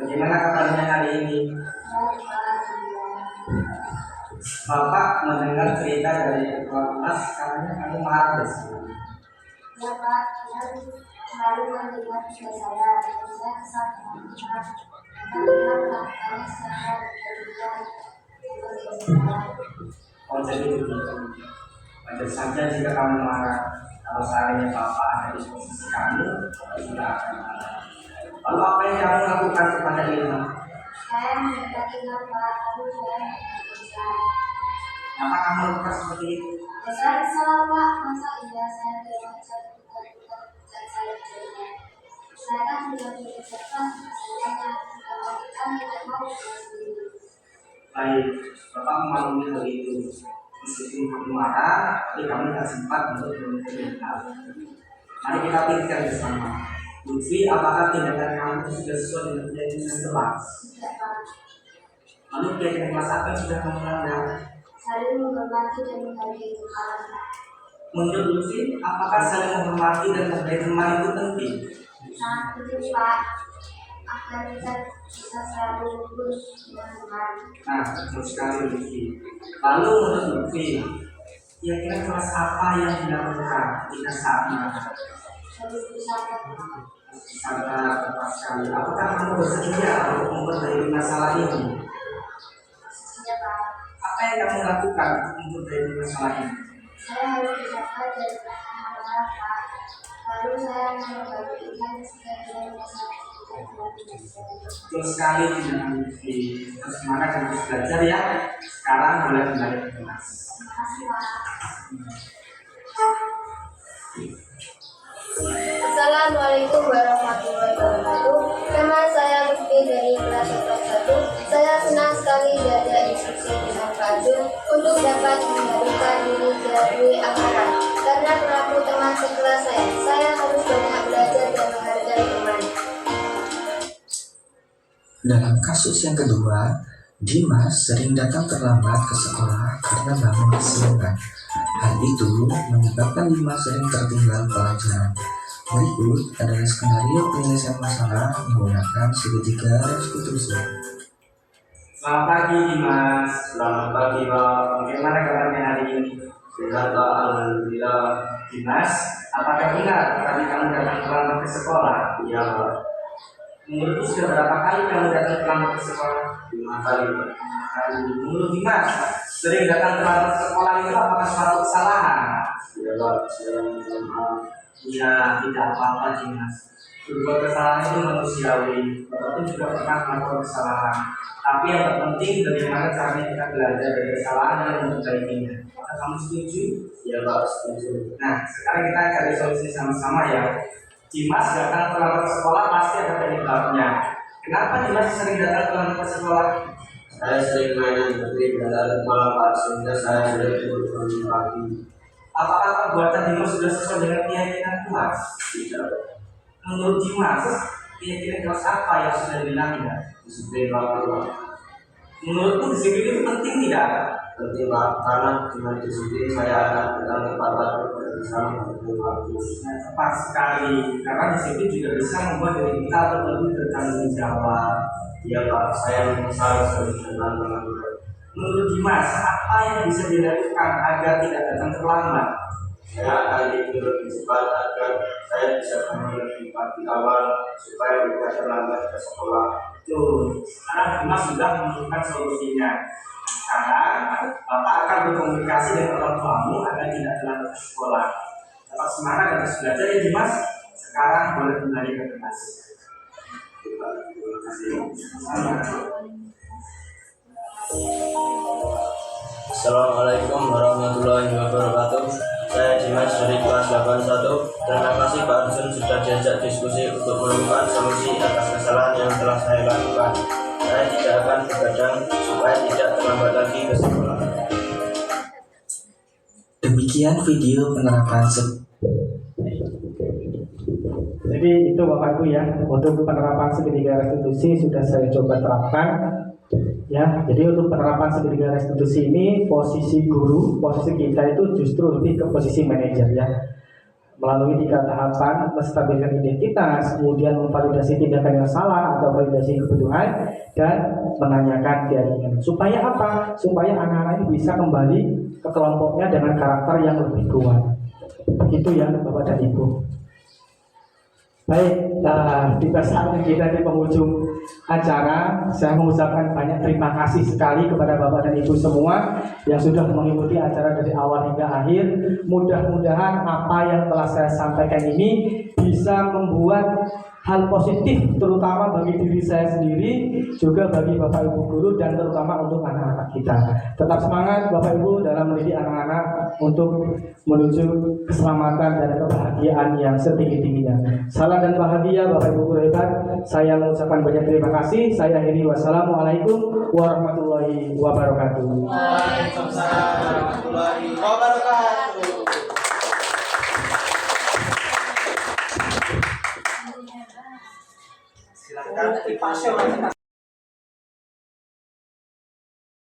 Bagaimana kabarnya hari ini? Bapak mendengar cerita dari ketua kelas katanya kamu marah besar. Ya Pak, saya selalu mendengar cerita saya kesal dengan Pak. Karena melakukannya secara berlebihan. Oh jadi begitu. Wajar saja jika kamu marah. Kalau seandainya Bapak ada di posisi kamu, tidak akan marah. Lalu apa yang kamu lakukan kepada Ilma? Saya mendekati Pak, lalu saya bekerja. Kenapa kamu lakukan seperti itu? Ya saya salah Pak, masa iya saya tidak bisa berbuat dan saya cerita. Saya kan sudah bekerja, saya kan tidak mau sendiri. Baik, Bapak memaklumi hal itu. Meskipun kamu marah, tapi kamu tidak sempat untuk berkomentar. Mari kita pikirkan bersama. Lutfi, apakah tindakan kamu itu sudah sesuai dengan keyakinan kelas? Tidak Pak. Lalu keyakinan kelas apa yang sudah kamu melanggar? Saling menghormati dan menghargai Tuhan. Menurut Lutfi, apakah saling menghormati dan menghargai teman itu penting? Sangat penting Pak, agar kita bisa selalu lurus dengan Tuhan. Nah, betul sekali Lutfi. Lalu menurut Lutfi, kira-kira kelas apa yang dilakukan ketika saat marah? Harus bisa Sangat tepat sekali. Apakah kamu bersedia untuk memperbaiki masalah ini? Pastinya Pak. Apa yang kamu lakukan untuk memperbaiki masalah ini? Saya harus belajar dari masalah Pak. Lalu saya membagikan sebagian masalah kita. Betul sekali dengan Lutfi. Terus semangat dan terus belajar ya. Sekarang boleh kembali ke kelas. Terima kasih Pak. Assalamualaikum warahmatullahi wabarakatuh. Nama saya Lutfi dari kelas 1. Saya senang sekali diajak diskusi dengan Pak Jun untuk dapat membarukan diri dari anggaran. Karena pelaku teman sekelas saya harus banyak belajar dan menghargai teman. Dalam kasus yang kedua, Dimas sering datang terlambat ke sekolah karena bangun kesiangan. Hal itu menyebabkan Dimas sering tertinggal pelajaran. Berikut adalah skenario penyelesaian masalah menggunakan segitiga restitusi. Selamat pagi Dimas. Selamat pagi Pak. Bagaimana kabarnya hari ini? Sehat Pak, alhamdulillah. Dimas, apakah benar tadi kamu datang terlambat ke sekolah? Iya Pak. Menurutku sudah berapa kali kamu datang terlambat ke sekolah? 5 kali. 5 kali. Menurut Dimas, sering datang terlambat ke sekolah itu apakah suatu kesalahan? Iya Pak, saya minta maaf. Ya, tidak apa-apa Dimas. Berbuat kesalahan itu manusiawi. Bapak pun juga pernah melakukan kesalahan. Tapi yang terpenting bagaimana caranya kita belajar dari kesalahan dan memperbaikinya. Apakah kamu setuju? Ya Pak, setuju. Nah, sekarang kita cari solusi sama-sama ya. Dimas datang terlambat ke sekolah pasti ada penyebabnya. Kenapa Dimas sering datang terlambat ke sekolah? Saya sering main negeri dan malam Pak, sehingga saya sudah tidur pagi. Apakah perbuatan Dimas sudah sesuai dengan keyakinan kelas? Tidak. Menurut Dimas, keyakinan kelas apa yang sudah dilanggar? Disiplin waktu. Menurutmu disiplin itu penting tidak? Penting Pak, karena dengan disiplin saya akan datang tepat waktu dan bisa mengatur waktu. Tepat sekali, karena disiplin juga bisa membuat diri kita lebih bertanggung jawab. Iya Pak, saya menyesal dengan mengatur. Menurut Dimas, apa yang bisa dilakukan agar tidak datang terlambat? Saya akan tidur lebih cepat agar saya bisa bangun lebih pagi awal supaya tidak terlambat ke sekolah. Betul. Sekarang Dimas sudah menemukan solusinya. Sekarang Bapak akan berkomunikasi dengan orang tuamu agar tidak terlambat ke sekolah. Tetap semangat dan terus belajar ya Dimas. Sekarang boleh kembali ke kelas. Terima kasih. Assalamualaikum warahmatullahi wabarakatuh. Saya Dimas dari kelas 81. Terima kasih Pak Arjun sudah diajak diskusi untuk menemukan solusi atas kesalahan yang telah saya lakukan. Saya tidak akan begadang supaya tidak terlambat lagi ke sekolah. Demikian video penerapan Jadi itu Bapak Ibu ya, untuk penerapan segitiga restitusi sudah saya coba terapkan. Ya, jadi untuk penerapan segitiga restitusi ini posisi guru, posisi kita itu justru lebih ke posisi manajer ya. Melalui 3 tahapan menstabilkan identitas, kemudian memvalidasi tindakan yang salah atau validasi kebutuhan, dan menanyakan keyakinan. Supaya apa? Supaya anak-anak ini bisa kembali ke kelompoknya dengan karakter yang lebih kuat. Begitu ya Bapak dan Ibu. Baik, tiba saatnya kita di penghujung acara. Saya mengucapkan banyak terima kasih sekali kepada Bapak dan Ibu semua yang sudah mengikuti acara dari awal hingga akhir. Mudah-mudahan apa yang telah saya sampaikan ini bisa membuat hal positif terutama bagi diri saya sendiri, juga bagi Bapak Ibu guru, dan terutama untuk anak-anak kita. Tetap semangat Bapak Ibu dalam mendidik anak-anak untuk menuju keselamatan dan kebahagiaan yang setinggi-tingginya. Salam dan bahagia Bapak Ibu guru hebat. Saya mengucapkan banyak terima kasih. Saya akhiri, wassalamualaikum warahmatullahi wabarakatuh. Waalaikumsalam warahmatullahi wabarakatuh. Silakan.